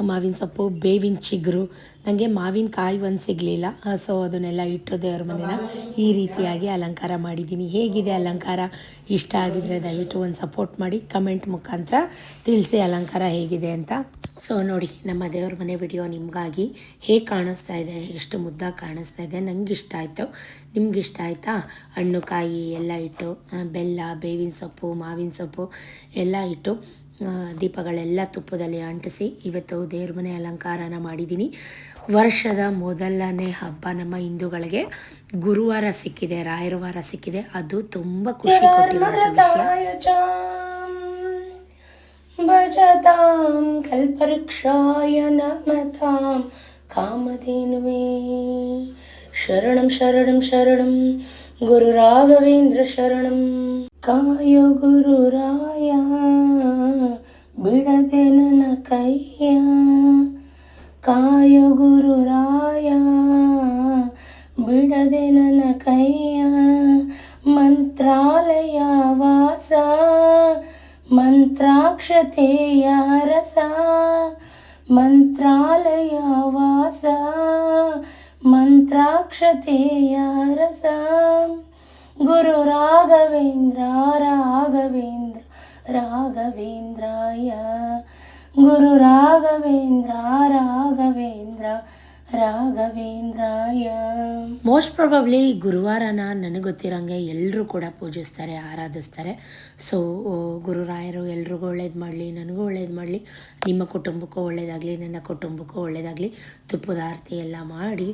ಮಾವಿನ ಸೊಪ್ಪು, ಬೇವಿನ ಚಿಗುರು, ನನಗೆ ಮಾವಿನಕಾಯಿ ಒಂದು ಸಿಗಲಿಲ್ಲ. ಸೊ ಅದನ್ನೆಲ್ಲ ಇಟ್ಟು ದೇವ್ರ ಮನೇನ ಈ ರೀತಿಯಾಗಿ ಅಲಂಕಾರ ಮಾಡಿದ್ದೀನಿ. ಹೇಗಿದೆ ಅಲಂಕಾರ? ಇಷ್ಟ ಆಗಿದರೆ ದಯವಿಟ್ಟು ಒಂದು ಸಪೋರ್ಟ್ ಮಾಡಿ, ಕಮೆಂಟ್ ಮುಖಾಂತರ ತಿಳಿಸಿ ಅಲಂಕಾರ ಹೇಗಿದೆ ಅಂತ. ಸೊ ನೋಡಿ, ನಮ್ಮ ದೇವ್ರ ಮನೆ ವಿಡಿಯೋ ನಿಮಗಾಗಿ ಹೇಗೆ ಕಾಣಿಸ್ತಾ ಇದೆ, ಎಷ್ಟು ಮುದ್ದಾಗಿ ಕಾಣಿಸ್ತಾ ಇದೆ, ನನಗೆ ಇಷ್ಟ ಆಯಿತು. ನಿಮ್ಗೆ ಇಷ್ಟ ಆಯಿತಾ? ಹಣ್ಣು ಕಾಯಿ ಎಲ್ಲ ಇಟ್ಟು, ಬೆಲ್ಲ, ಬೇವಿನ ಸೊಪ್ಪು, ಮಾವಿನ ಸೊಪ್ಪು ಎಲ್ಲ ಇಟ್ಟು ದೀಪಗಳೆಲ್ಲ ತುಪ್ಪದಲ್ಲಿ ಅಂಟಿಸಿ ಇವತ್ತು ದೇವ್ರ ಮನೆ ಅಲಂಕಾರನ ಮಾಡಿದ್ದೀನಿ. ವರ್ಷದ ಮೊದಲನೇ ಹಬ್ಬ ನಮ್ಮ ಹಿಂದೂಗಳಿಗೆ ಗುರುವಾರ ಸಿಕ್ಕಿದೆ, ರಾಯರ ವಾರ ಸಿಕ್ಕಿದೆ. ಅದು ತುಂಬ ಖುಷಿ ಕೊಟ್ಟಿರುವಂಥ ವಿಷಯ. ಭಜತಾಂ ಕಲ್ಪವೃಕ್ಷಾಯ ನಮತಾಂ ಕಾಮಧೇನುವೇ ಶರಣಂ ಶರಣಂ ಶರಣಂ ಗುರು ರಾಘವೇಂದ್ರ ಶರಣಂ. ಕಾಯೋ ಗುರುರಾಯ ಬಿಡದೆ ನನ್ನ ಕೈಯ, ಕಾಯೋ ಗುರುರಾಯ ಬಿಡದೆ ನನ್ನ ಕೈಯ. ಮಂತ್ರಾಲಯ ವಾಸ ಮಂತ್ರಾಕ್ಷತೆಯ ರಸ, ಮಂತ್ರಾಲಯ ವಾಸ ಮಂತ್ರಾಕ್ಷತೆಯ ರಸ. ಗುರು ರಾಘವೇಂದ್ರ ರಾಘವೇಂದ್ರ ರಾಘವೇಂದ್ರಾಯ, ಗುರು ರಾಘವೇಂದ್ರ ರಾಘವೇಂದ್ರ ರಾಘವೇಂದ್ರಾಯ. ಮೋಸ್ಟ್ ಪ್ರಾಬಬ್ಲಿ ಗುರುವಾರನ ನನಗೆ ಗೊತ್ತಿರೋಂಗೆ ಎಲ್ಲರೂ ಕೂಡ ಪೂಜಿಸ್ತಾರೆ, ಆರಾಧಿಸ್ತಾರೆ. ಸೊ ಗುರುರಾಯರು ಎಲ್ರಿಗೂ ಒಳ್ಳೇದು ಮಾಡಲಿ, ನನಗೂ ಒಳ್ಳೇದು ಮಾಡಲಿ, ನಿಮ್ಮ ಕುಟುಂಬಕ್ಕೂ ಒಳ್ಳೇದಾಗಲಿ, ನನ್ನ ಕುಟುಂಬಕ್ಕೂ ಒಳ್ಳೇದಾಗಲಿ. ತುಪ್ಪದ ಆರತಿ ಎಲ್ಲ ಮಾಡಿ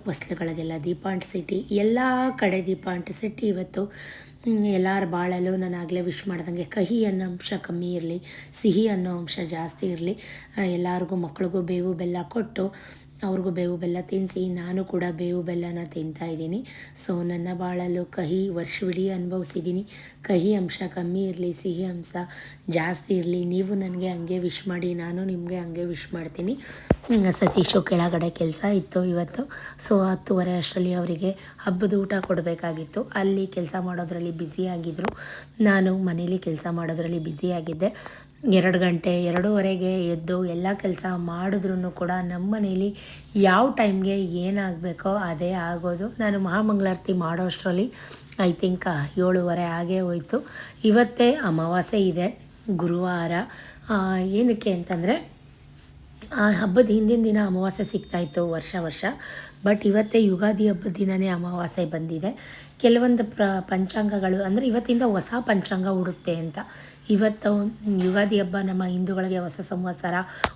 ಹೊಸ್ಲುಗಳಿಗೆಲ್ಲ ದೀಪ ಅಂಟಿಸಿಟ್ಟು, ಎಲ್ಲ ಕಡೆ ದೀಪ ಅಂಟಿಸಿಟ್ಟು ಇವತ್ತು ಎಲ್ಲರ ಬಾಳಲ್ಲೂ ನಾನು ಆಗಲೇ ವಿಶ್ ಮಾಡ್ದಂಗೆ ಕಹಿ ಅನ್ನೋ ಅಂಶ ಕಮ್ಮಿ ಇರಲಿ, ಸಿಹಿ ಅನ್ನೋ ಅಂಶ ಜಾಸ್ತಿ ಇರಲಿ. ಎಲ್ಲರಿಗೂ ಮಕ್ಳಿಗೂ ಬೇವು ಬೆಲ್ಲ ಕೊಟ್ಟು ಅವ್ರಿಗೂ ಬೇವು ಬೆಲ್ಲ ತಿನ್ನಿಸಿ ನಾನು ಕೂಡ ಬೇವು ಬೆಲ್ಲನ ತಿಂತಾಯಿದ್ದೀನಿ. ಸೊ ನನ್ನ ಬಾಳಲ್ಲೂ ಕಹಿ ವರ್ಷವಿಡೀ ಅನುಭವಿಸಿದ್ದೀನಿ. ಕಹಿ ಅಂಶ ಕಮ್ಮಿ ಇರಲಿ, ಸಿಹಿ ಅಂಶ ಜಾಸ್ತಿ ಇರಲಿ. ನೀವು ನನಗೆ ಹಂಗೆ ವಿಶ್ ಮಾಡಿ, ನಾನು ನಿಮಗೆ ಹಂಗೆ ವಿಶ್ ಮಾಡ್ತೀನಿ. ಸತೀಶು ಕೆಳಗಡೆ ಕೆಲಸ ಇತ್ತು ಇವತ್ತು. ಸೊ 10:30 ಅಷ್ಟರಲ್ಲಿ ಅವರಿಗೆ ಹಬ್ಬದ ಊಟ ಕೊಡಬೇಕಾಗಿತ್ತು. ಅಲ್ಲಿ ಕೆಲಸ ಮಾಡೋದ್ರಲ್ಲಿ ಬ್ಯುಸಿಯಾಗಿದ್ದರು, ನಾನು ಮನೇಲಿ ಕೆಲಸ ಮಾಡೋದ್ರಲ್ಲಿ ಬ್ಯುಸಿಯಾಗಿದ್ದೆ. 2 ಗಂಟೆ 2:30ಗೆ ಎದ್ದು ಎಲ್ಲ ಕೆಲಸ ಮಾಡಿದ್ರೂ ಕೂಡ ನಮ್ಮ ಮನೇಲಿ ಯಾವ ಟೈಮ್ಗೆ ಏನಾಗಬೇಕೋ ಅದೇ ಆಗೋದು. ನಾನು ಮಹಾಮಂಗಳಾರತಿ ಮಾಡೋ ಅಷ್ಟರಲ್ಲಿ ಐ ಥಿಂಕ್ 7:30 ಆಗೇ ಹೋಯಿತು. ಇವತ್ತೇ ಅಮಾವಾಸ್ಯೆ ಇದೆ, ಗುರುವಾರ. ಏನಕ್ಕೆ ಅಂತಂದರೆ ಆ ಹಬ್ಬದ ಹಿಂದಿನ ದಿನ ಅಮಾವಾಸ್ಯೆ ಸಿಗ್ತಾಯಿತ್ತು ವರ್ಷ. ಬಟ್ ಇವತ್ತೇ ಯುಗಾದಿ ಹಬ್ಬದ ದಿನವೇ ಅಮಾವಾಸ್ಯೆ ಬಂದಿದೆ. ಕೆಲವೊಂದು ಪಂಚಾಂಗಗಳು ಅಂದರೆ ಇವತ್ತಿಂದ ಹೊಸ ಪಂಚಾಂಗ ಹುಡುತ್ತೆ ಅಂತ. ಇವತ್ತು ಯುಗಾದಿ ಹಬ್ಬ ನಮ್ಮ ಹಿಂದೂಗಳಿಗೆ ಹೊಸ ಸಂವತ್ಸರ,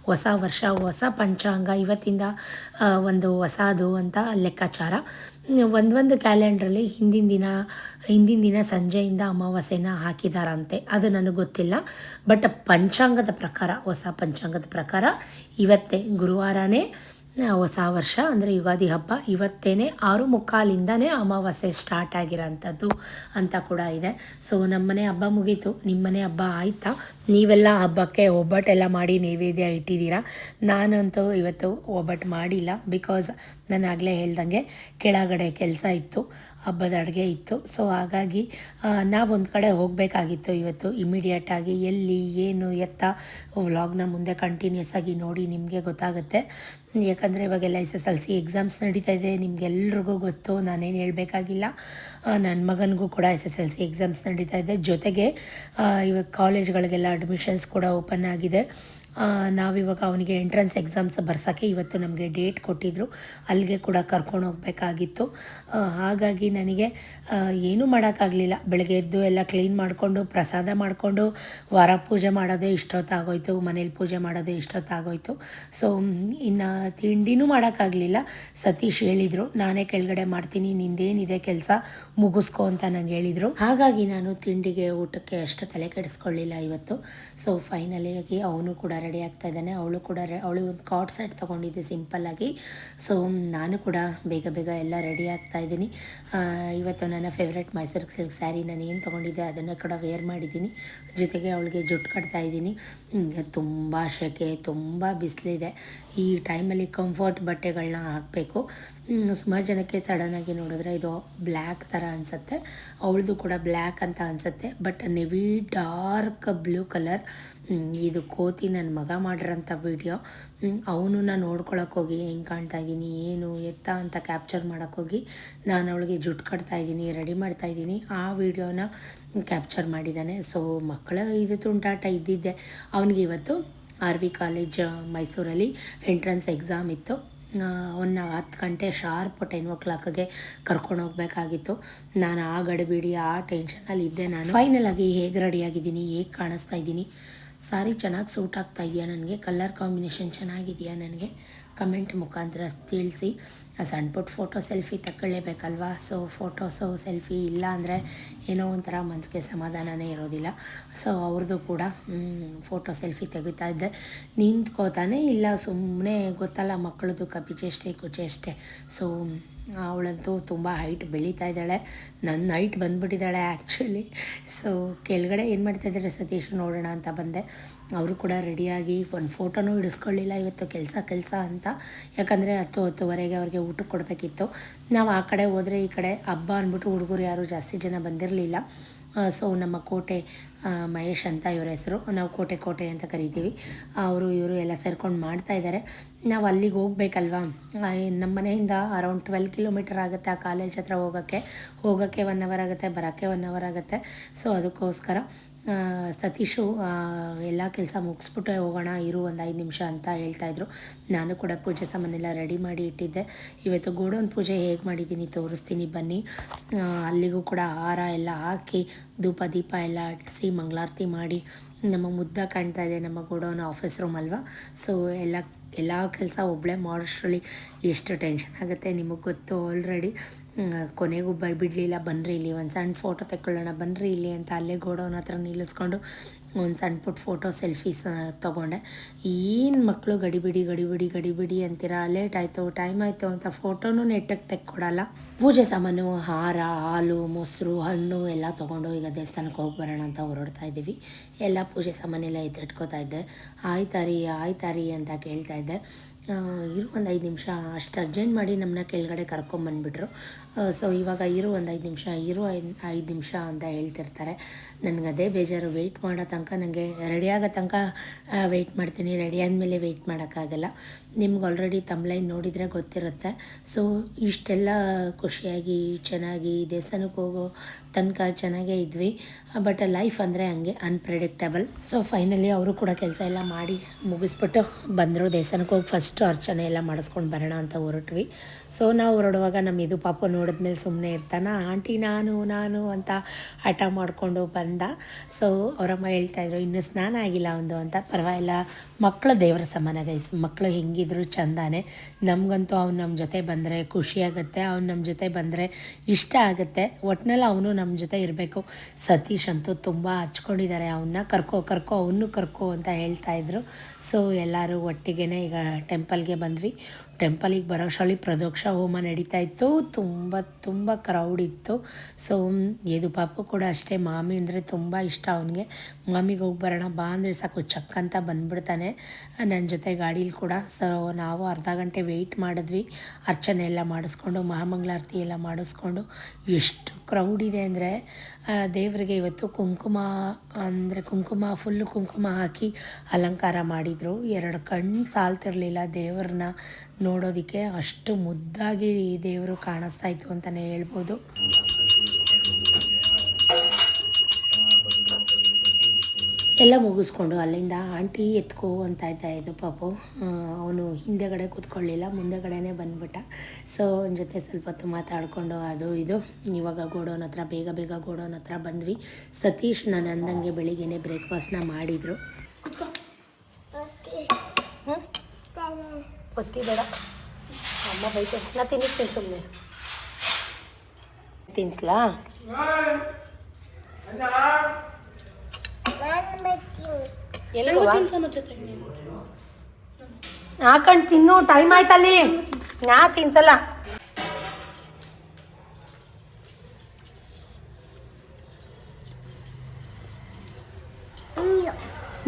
ಹೊಸ ವರ್ಷ, ಹೊಸ ಪಂಚಾಂಗ, ಇವತ್ತಿಂದ ಒಂದು ಹೊಸದು ಅಂತ ಲೆಕ್ಕಾಚಾರ. ಒಂದು ಕ್ಯಾಲೆಂಡ್ರಲ್ಲಿ ಹಿಂದಿನ ದಿನ ಸಂಜೆಯಿಂದ ಅಮಾವಾಸ್ಯೆನ ಹಾಕಿದಾರಂತೆ. ಅದು ನನಗೆ ಗೊತ್ತಿಲ್ಲ. ಬಟ್ ಪಂಚಾಂಗದ ಪ್ರಕಾರ, ಹೊಸ ಪಂಚಾಂಗದ ಪ್ರಕಾರ ಇವತ್ತೇ ಗುರುವಾರನೇ ಹೊಸ ವರ್ಷ ಅಂದರೆ ಯುಗಾದಿ ಹಬ್ಬ. ಇವತ್ತೇ 6:45 ಅಮಾವಾಸ್ಯೆ ಸ್ಟಾರ್ಟ್ ಆಗಿರೋಂಥದ್ದು ಅಂತ ಕೂಡ ಇದೆ. ಸೊ ನಮ್ಮನೆ ಹಬ್ಬ ಮುಗೀತು. ನಿಮ್ಮನೆ ಹಬ್ಬ ಆಯಿತಾ? ನೀವೆಲ್ಲ ಹಬ್ಬಕ್ಕೆ ಒಬ್ಬಟ್ಟೆಲ್ಲ ಮಾಡಿ ನೈವೇದ್ಯ ಇಟ್ಟಿದ್ದೀರಾ. ನಾನಂತೂ ಇವತ್ತು ಒಬ್ಬಟ್ಟು ಮಾಡಿಲ್ಲ. ಬಿಕಾಸ್ ನಾನು ಆಗಲೇ ಹೇಳ್ದಂಗೆ ಕೆಳಗಡೆ ಕೆಲಸ ಇತ್ತು, ಹಬ್ಬದ ಅಡುಗೆ ಇತ್ತು. ಸೊ ಹಾಗಾಗಿ ನಾವೊಂದು ಕಡೆ ಹೋಗಬೇಕಾಗಿತ್ತು ಇವತ್ತು ಇಮಿಡಿಯೇಟಾಗಿ. ಎಲ್ಲಿ ಏನು ಎತ್ತ ವ್ಲಾಗ್ನ ಮುಂದೆ ಕಂಟಿನ್ಯೂಸ್ ಆಗಿ ನೋಡಿ, ನಿಮಗೆ ಗೊತ್ತಾಗುತ್ತೆ. ಯಾಕಂದರೆ ಇವಾಗೆಲ್ಲ SSLC ಎಕ್ಸಾಮ್ಸ್ ನಡೀತಾ ಇದೆ, ನಿಮಗೆಲ್ರಿಗೂ ಗೊತ್ತು, ನಾನೇನು ಹೇಳಬೇಕಾಗಿಲ್ಲ. ನನ್ನ ಮಗನಿಗೂ ಕೂಡ SSLC ಎಕ್ಸಾಮ್ಸ್ ನಡೀತಾ ಇದೆ. ಜೊತೆಗೆ ಇವಾಗ ಕಾಲೇಜ್ಗಳಿಗೆಲ್ಲ ಅಡ್ಮಿಷನ್ಸ್ ಕೂಡ ಓಪನ್ ಆಗಿದೆ. ನಾವಿವಾಗ ಅವನಿಗೆ ಎಂಟ್ರೆನ್ಸ್ ಎಕ್ಸಾಮ್ಸ್ ಬರ್ಸೋಕ್ಕೆ ಇವತ್ತು ನಮಗೆ ಡೇಟ್ ಕೊಟ್ಟಿದ್ದರು. ಅಲ್ಲಿಗೆ ಕೂಡ ಕರ್ಕೊಂಡು ಹೋಗಬೇಕಾಗಿತ್ತು. ಹಾಗಾಗಿ ನನಗೆ ಏನೂ ಮಾಡೋಕ್ಕಾಗಲಿಲ್ಲ. ಬೆಳಗ್ಗೆ ಎದ್ದು ಎಲ್ಲ ಕ್ಲೀನ್ ಮಾಡಿಕೊಂಡು ಪ್ರಸಾದ ಮಾಡಿಕೊಂಡು ವಾರ ಪೂಜೆ ಮಾಡೋದೇ ಇಷ್ಟೊತ್ತಾಗೋಯ್ತು, ಮನೇಲಿ ಪೂಜೆ ಮಾಡೋದೇ ಇಷ್ಟೊತ್ತಾಗೋಯ್ತು. ಸೊ ಇನ್ನು ತಿಂಡಿನೂ ಮಾಡೋಕ್ಕಾಗಲಿಲ್ಲ. ಸತೀಶ್ ಹೇಳಿದರು, ನಾನೇ ಕೆಳಗಡೆ ಮಾಡ್ತೀನಿ, ನಿಂದೇನಿದೆ ಕೆಲಸ ಮುಗಿಸ್ಕೊ ಅಂತ ನಂಗೆ ಹೇಳಿದರು. ಹಾಗಾಗಿ ನಾನು ತಿಂಡಿಗೆ ಊಟಕ್ಕೆ ಅಷ್ಟು ತಲೆ ಕೆಡಿಸ್ಕೊಳ್ಳಿಲ್ಲ ಇವತ್ತು. ಸೊ ಫೈನಲಿಯಾಗಿ ಅವನು ಕೂಡ ರೆಡಿ ಆಗ್ತಾ ಇದ್ದಾನೆ. ಅವಳು ಒಂದು ಕಾರ್ಡ್ ಸೆಟ್ ತೊಗೊಂಡಿದ್ದೆ ಸಿಂಪಲ್ಲಾಗಿ. ಸೊ ನಾನು ಕೂಡ ಬೇಗ ಎಲ್ಲ ರೆಡಿ ಆಗ್ತಾ ಇದ್ದೀನಿ. ಇವತ್ತು ನನ್ನ ಫೇವ್ರೆಟ್ ಮೈಸೂರು ಸಿಲ್ಕ್ ಸ್ಯಾರಿ ನಾನು ಏನು ತೊಗೊಂಡಿದ್ದೆ ಅದನ್ನು ಕೂಡ ವೇರ್ ಮಾಡಿದ್ದೀನಿ. ಜೊತೆಗೆ ಅವಳಿಗೆ ಜುಟ್ಟು ಕಟ್ತಾ ಇದ್ದೀನಿ. ತುಂಬ ಸೆಕೆ, ತುಂಬ ಬಿಸಿಲಿದೆ. ಈ ಟೈಮಲ್ಲಿ ಕಂಫರ್ಟ್ ಬಟ್ಟೆಗಳನ್ನ ಹಾಕಬೇಕು. ಸುಮಾರು ಜನಕ್ಕೆ ಸಡನ್ನಾಗಿ ನೋಡಿದ್ರೆ ಇದು ಬ್ಲ್ಯಾಕ್ ಥರ ಅನಿಸುತ್ತೆ. ಅವಳದು ಕೂಡ ಬ್ಲ್ಯಾಕ್ ಅಂತ ಅನಿಸುತ್ತೆ. But navy dark blue colour. ಇದು ಕೋತಿ ನನ್ನ ಮಗ ಮಾಡಿರೋಂಥ ವಿಡಿಯೋ. ಅವನನ್ನ ನೋಡ್ಕೊಳಕ್ಕೆ ಹೋಗಿ ಹೆಂಗೆ ಕಾಣ್ತಾ ಇದ್ದೀನಿ, ಏನು ಎತ್ತ ಅಂತ ಕ್ಯಾಪ್ಚರ್ ಮಾಡೋಕ್ಕೋಗಿ ನಾನು ಅವಳಿಗೆ ಜುಟ್ಟು ಕಟ್ತಾ ಇದ್ದೀನಿ, ರೆಡಿ ಮಾಡ್ತಾಯಿದ್ದೀನಿ. ಆ ವಿಡಿಯೋನ ಕ್ಯಾಪ್ಚರ್ ಮಾಡಿದ್ದಾನೆ. ಸೊ ಮಕ್ಕಳ ಇದು ತುಂಟಾಟ ಇದ್ದಿದ್ದೆ. ಅವನಿಗೆ ಇವತ್ತು RV ಕಾಲೇಜ್ ಮೈಸೂರಲ್ಲಿ ಎಂಟ್ರೆನ್ಸ್ ಎಕ್ಸಾಮ್ ಇತ್ತು. 10 ಗಂಟೆ ಶಾರ್ಪ್ 10 o'clockಗೆ ಕರ್ಕೊಂಡು ಹೋಗಬೇಕಾಗಿತ್ತು. ನಾನು ಆ ಗಡಿಬಿಡಿ ಆ ಟೆನ್ಷನಲ್ಲಿ ಇದ್ದೆ. ನಾನು ಫೈನಲಾಗಿ ಹೇಗೆ ರೆಡಿಯಾಗಿದ್ದೀನಿ, ಹೇಗೆ ಕಾಣಿಸ್ತಾ ಇದ್ದೀನಿ, ಸಾರಿ ಚೆನ್ನಾಗಿ ಸೂಟ್ ಆಗ್ತಾ ಇದೆಯಾ, ನನಗೆ ಕಲರ್ ಕಾಂಬಿನೇಷನ್ ಚೆನ್ನಾಗಿದೆಯಾ, ನನಗೆ ಕಮೆಂಟ್ ಮುಖಾಂತರ ತಿಳಿಸಿ. ಸಣ್ಣ ಪುಟ್ಟ ಫೋಟೋ ಸೆಲ್ಫಿ ತಗೊಳ್ಳೇಬೇಕಲ್ವಾ. ಸೊ ಫೋಟೋಸು ಸೆಲ್ಫಿ ಇಲ್ಲ ಅಂದರೆ ಏನೋ ಒಂಥರ ಮನಸ್ಸಿಗೆ ಸಮಾಧಾನನೇ ಇರೋದಿಲ್ಲ. ಸೊ ಅವ್ರದ್ದು ಕೂಡ ಫೋಟೋ ಸೆಲ್ಫಿ ತೆಗಿತಾ ಇದ್ದೆ. ನಿಂತ್ಕೋತಾನೆ ಇಲ್ಲ, ಸುಮ್ಮನೆ ಗೊತ್ತಲ್ಲ ಮಕ್ಕಳದು ಕಪಿಚೇಷ್ಟೆ ಕುಚೇಷ್ಟೆ. ಸೊ ಅವಳಂತೂ ತುಂಬ ಹೈಟ್ ಬೆಳೀತಾ ಇದ್ದಾಳೆ. ನನ್ನ ಹೈಟ್ ಬಂದುಬಿಟ್ಟಿದ್ದಾಳೆ ಆ್ಯಕ್ಚುಲಿ. ಸೊ ಕೆಳಗಡೆ ಏನು ಮಾಡ್ತಾಯಿದ್ದಾರೆ ಸತೀಶ್ ನೋಡೋಣ ಅಂತ ಬಂದೆ. ಅವರು ಕೂಡ ರೆಡಿಯಾಗಿ ಒಂದು ಫೋಟೋನೂ ಹಿಡಿಸ್ಕೊಳ್ಳಿಲ್ಲ ಇವತ್ತು, ಕೆಲಸ ಅಂತ. ಯಾಕಂದರೆ 10-10:30 ಅವ್ರಿಗೆ ಊಟಕ್ಕೆ ಕೊಡಬೇಕಿತ್ತು. ನಾವು ಆ ಕಡೆ ಹೋದರೆ ಈ ಕಡೆ ಹಬ್ಬ ಅಂದ್ಬಿಟ್ಟು ಹುಡುಗರು ಯಾರೂ ಜಾಸ್ತಿ ಜನ ಬಂದಿರಲಿಲ್ಲ. ಸೊ ನಮ್ಮ ಕೋಟೆ ಮಹೇಶ್ ಅಂತ ಇವರ ಹೆಸರು, ನಾವು ಕೋಟೆ ಅಂತ ಕರಿತೀವಿ. ಇವರು ಎಲ್ಲ ಸೇರ್ಕೊಂಡು ಮಾಡ್ತಾಯಿದ್ದಾರೆ. ನಾವು ಅಲ್ಲಿಗೆ ಹೋಗ್ಬೇಕಲ್ವಾ. ನಮ್ಮ ಮನೆಯಿಂದ ಅರೌಂಡ್ 12 ಕಿಲೋಮೀಟರ್ ಆಗುತ್ತೆ ಆ ಕಾಲೇಜ್ ಹತ್ರ ಹೋಗೋಕ್ಕೆ 1 ಅವರ್ ಆಗುತ್ತೆ, ಬರೋಕ್ಕೆ 1 ಅವರ್ ಆಗುತ್ತೆ. ಸೊ ಅದಕ್ಕೋಸ್ಕರ ಸತೀಶು ಎಲ್ಲ ಕೆಲಸ ಮುಗಿಸ್ಬಿಟ್ಟು ಹೋಗೋಣ ಇರು ಒಂದು 5 ನಿಮಿಷ ಅಂತ ಹೇಳ್ತಾಯಿದ್ರು. ನಾನು ಕೂಡ ಪೂಜೆ ಸಾಮಾನೆಲ್ಲ ರೆಡಿ ಮಾಡಿ ಇಟ್ಟಿದ್ದೆ. ಇವತ್ತು ಗೋಡೌನ್ ಪೂಜೆ ಹೇಗೆ ಮಾಡಿದ್ದೀನಿ ತೋರಿಸ್ತೀನಿ ಬನ್ನಿ. ಅಲ್ಲಿಗೂ ಕೂಡ ಹಾರ ಎಲ್ಲ ಹಾಕಿ ಧೂಪ ದೀಪ ಎಲ್ಲ ಹಟ್ಟಿಸಿ ಮಂಗಳಾರತಿ ಮಾಡಿ ನಮ್ಮ ಮುದ್ದ ಕಾಣ್ತಾ ಇದೆ. ನಮ್ಮ ಗೋಡೌನ್ ಆಫೀಸ್ ರೂಮ್ ಅಲ್ವಾ. ಸೊ ಎಲ್ಲ ಕೆಲಸ ಒಬ್ಬಳೇ ಮಾಡೋಷ್ಟರಲ್ಲಿ ಎಷ್ಟು ಟೆನ್ಷನ್ ಆಗುತ್ತೆ ನಿಮಗೆ ಗೊತ್ತು ಆಲ್ರೆಡಿ. ಕೊನೆಗೂ ಬಿಡಲಿಲ್ಲ, ಬನ್ನಿರಿ ಇಲ್ಲಿ ಒಂದು ಸಣ್ಣ ಫೋಟೋ ತೆಕ್ಕೊಳ್ಳೋಣ ಬನ್ನಿರಿ ಇಲ್ಲಿ ಅಂತ ಅಲ್ಲೇ ಗೋಡೌನ್ ಹತ್ರ ನಿಲ್ಲಿಸ್ಕೊಂಡು ಒಂದು ಸಣ್ಣ ಪುಟ್ಟ ಫೋಟೋ ಸೆಲ್ಫೀಸ್ ತೊಗೊಂಡೆ. ಏನು ಮಕ್ಕಳು ಗಡಿಬಿಡಿ ಅಂತೀರ. ಲೇಟ್ ಆಯಿತು ಟೈಮ್ ಆಯಿತು ಅಂತ ಫೋಟೋನೂ ನೆಟ್ಟಕ್ಕೆ ತೆಕ್ಕೊಡಲ್ಲ. ಪೂಜೆ ಸಾಮಾನು ಹಾರ, ಹಾಲು, ಮೊಸರು, ಹಣ್ಣು ಎಲ್ಲ ತೊಗೊಂಡು ಈಗ ದೇವಸ್ಥಾನಕ್ಕೆ ಹೋಗಿ ಬರೋಣ ಅಂತ ಹೊರಡ್ತಾ ಇದ್ದೀವಿ. ಎಲ್ಲ ಪೂಜೆ ಸಾಮಾನೆಲ್ಲ ಎತ್ತಿಟ್ಕೋತಾ ಇದ್ದೆ. ಆಯ್ತಾರಿ ಅಂತ ಕೇಳ್ತಾ ಇದ್ದೆ. ಇರು ಒಂದು 5 ನಿಮಿಷ ಅಷ್ಟು ಅರ್ಜೆಂಟ್ ಮಾಡಿ ನಮ್ಮನ್ನ ಕೆಳಗಡೆ ಕರ್ಕೊಂಬಂದುಬಿಟ್ರು. ಸೊ ಇವಾಗ ಇರು ಒಂದು 5 ನಿಮಿಷ 5 ನಿಮಿಷ ಅಂತ ಹೇಳ್ತಿರ್ತಾರೆ. ನನಗೆ ಅದೇ ಬೇಜಾರು. ವೆಯ್ಟ್ ಮಾಡೋ ತನಕ ನನಗೆ ರೆಡಿ ಆಗೋ ತನಕ ವೆಯ್ಟ್ ಮಾಡ್ತೀನಿ, ರೆಡಿ ಆದಮೇಲೆ ವೆಯ್ಟ್ ಮಾಡೋಕ್ಕಾಗಲ್ಲ. ನಿಮ್ಗೆ ಆಲ್ರೆಡಿ ತಮ್ಲೈನ್ ನೋಡಿದರೆ ಗೊತ್ತಿರುತ್ತೆ. ಸೊ ಇಷ್ಟೆಲ್ಲ ಖುಷಿಯಾಗಿ ಚೆನ್ನಾಗಿ ದೇವಸ್ಥಾನಕ್ಕೆ ಹೋಗೋ ತನಕ ಚೆನ್ನಾಗೇ ಇದ್ವಿ. ಬಟ್ ಲೈಫ್ ಅಂದರೆ ಹಂಗೆ ಅನ್ಪ್ರೆಡಿಕ್ಟಬಲ್. ಸೊ ಫೈನಲಿ ಅವರು ಕೂಡ ಕೆಲಸ ಎಲ್ಲ ಮಾಡಿ ಮುಗಿಸ್ಬಿಟ್ಟು ಬಂದರು. ದೇವಸ್ಥಾನಕ್ಕೆ ಹೋಗಿ ಫಸ್ಟ್ ಫಸ್ಟು ಅರ್ಚನೆ ಎಲ್ಲ ಮಾಡಿಸ್ಕೊಂಡು ಬರೋಣ ಅಂತ ಹೊರಟ್ವಿ. ಸೊ ನಾವು ಹೊರಡುವಾಗ ನಮ್ಮ ಇದು ಪಾಪು ನೋಡಿದ್ಮೇಲೆ ಸುಮ್ಮನೆ ಇರ್ತಾನ, ಆಂಟಿ ನಾನು ಅಂತ ಹಠ ಮಾಡಿಕೊಂಡು ಬಂದ. ಸೊ ಅವರಮ್ಮ ಹೇಳ್ತಾಯಿದ್ರು ಇನ್ನೂ ಸ್ನಾನ ಆಗಿಲ್ಲ ಒಂದು ಅಂತ. ಪರವಾಗಿಲ್ಲ, ಮಕ್ಕಳು ದೇವರ ಸಮಾನ ಗೈಸ್, ಮಕ್ಕಳು ಹೆಂಗಿದ್ರು ಚಂದಾನೆ. ನಮಗಂತೂ ಅವ್ನು ನಮ್ಮ ಜೊತೆ ಬಂದರೆ ಖುಷಿಯಾಗುತ್ತೆ, ಅವ್ನು ನಮ್ಮ ಜೊತೆ ಬಂದರೆ ಇಷ್ಟ ಆಗುತ್ತೆ. ಒಟ್ಟಿನಲ್ಲಿ ಅವನು ನಮ್ಮ ಜೊತೆ ಇರಬೇಕು. ಸತೀಶ್ ಅಂತೂ ತುಂಬ ಹಚ್ಕೊಂಡಿದ್ದಾರೆ, ಅವನ್ನ ಕರ್ಕೋ ಅವನು ಕರ್ಕೋ ಅಂತ ಹೇಳ್ತಾಯಿದ್ರು. ಸೊ ಎಲ್ಲರೂ ಒಟ್ಟಿಗೆ ಈಗ ಟೆಂಪಲ್ಗೆ ಬಂದ್ವಿ. ಟೆಂಪಲಿಗೆ ಬರೋಷ್ಟರಲ್ಲಿ ಪ್ರದೋಕ್ಷ ಹೋಮ ನಡೀತಾ ಇತ್ತು. ತುಂಬ ಕ್ರೌಡ್ ಇತ್ತು. ಸೊ ಇದು ಪಾಪು ಕೂಡ ಅಷ್ಟೇ, ಮಾಮಿ ಅಂದರೆ ತುಂಬ ಇಷ್ಟ ಅವನಿಗೆ. ಮಾಮಿಗೆ ಹೋಗಿ ಬರೋಣ ಬಾ ಅಂದರೆ ಸಾಕು ಚಕ್ ಅಂತ ಬಂದ್ಬಿಡ್ತಾನೆ ನನ್ನ ಜೊತೆ ಗಾಡೀಲಿ ಕೂಡ. ಸೊ ನಾವು ಅರ್ಧ ಗಂಟೆ ವೆಯ್ಟ್ ಮಾಡಿದ್ವಿ, ಅರ್ಚನೆ ಎಲ್ಲ ಮಾಡಿಸ್ಕೊಂಡು ಮಹಾಮಂಗಳಾರತಿ ಎಲ್ಲ ಮಾಡಿಸ್ಕೊಂಡು. ಎಷ್ಟು ಕ್ರೌಡ್ ಇದೆ ಅಂದರೆ ದೇವರಿಗೆ ಇವತ್ತು ಕುಂಕುಮ ಫುಲ್ಲು ಕುಂಕುಮ ಹಾಕಿ ಅಲಂಕಾರ ಮಾಡಿದರು. 2 ಕಣ್ಣು ಸಾಲ್ತಿರಲಿಲ್ಲ ದೇವ್ರನ್ನ ನೋಡೋದಕ್ಕೆ, ಅಷ್ಟು ಮುದ್ದಾಗಿ ದೇವರು ಕಾಣಿಸ್ತಾ ಇತ್ತು ಅಂತಲೇ ಹೇಳ್ಬೋದು. ಎಲ್ಲ ಮುಗಿಸ್ಕೊಂಡು ಅಲ್ಲಿಂದ ಆಂಟಿ ಎತ್ಕೋ ಅಂತ ಇದ್ದು ಪಾಪು. ಅವನು ಹಿಂದೆಗಡೆ ಕೂತ್ಕೊಳ್ಳಿಲ್ಲ, ಮುಂದೆಗಡೆನೇ ಬಂದ್ಬಿಟ್ಟ. ಸೊ ಅವನ ಜೊತೆ ಸ್ವಲ್ಪ ಹೊತ್ತು ಮಾತಾಡಿಕೊಂಡು ಅದು ಇದು ಇವಾಗ ಗೋಡೌನ್ ಹತ್ರ ಬೇಗ ಗೋಡೌನ್ ಹತ್ರ ಬಂದ್ವಿ. ಸತೀಶ್ ನಾನು ಅಂದಂಗೆ ಬೆಳಿಗ್ಗೆನೇ ಬ್ರೇಕ್ಫಾಸ್ಟ್ನ ಮಾಡಿದರು. ಒತ್ತಿ ಬೇಡ ಅಮ್ಮ ಬೈತೆ, ನಾ ತಿನ್ನಿಸ್ತೀನಿ ಸುಮ್ಮನೆ. ತಿನ್ನಿಸ್ಲಾ? ಹಾಕೊಂಡು ತಿನ್ನು, ಟೈಮ್ ಆಯ್ತಲ್ಲಿ. ನಾ ತಿನ್ಸಲ್ಲ.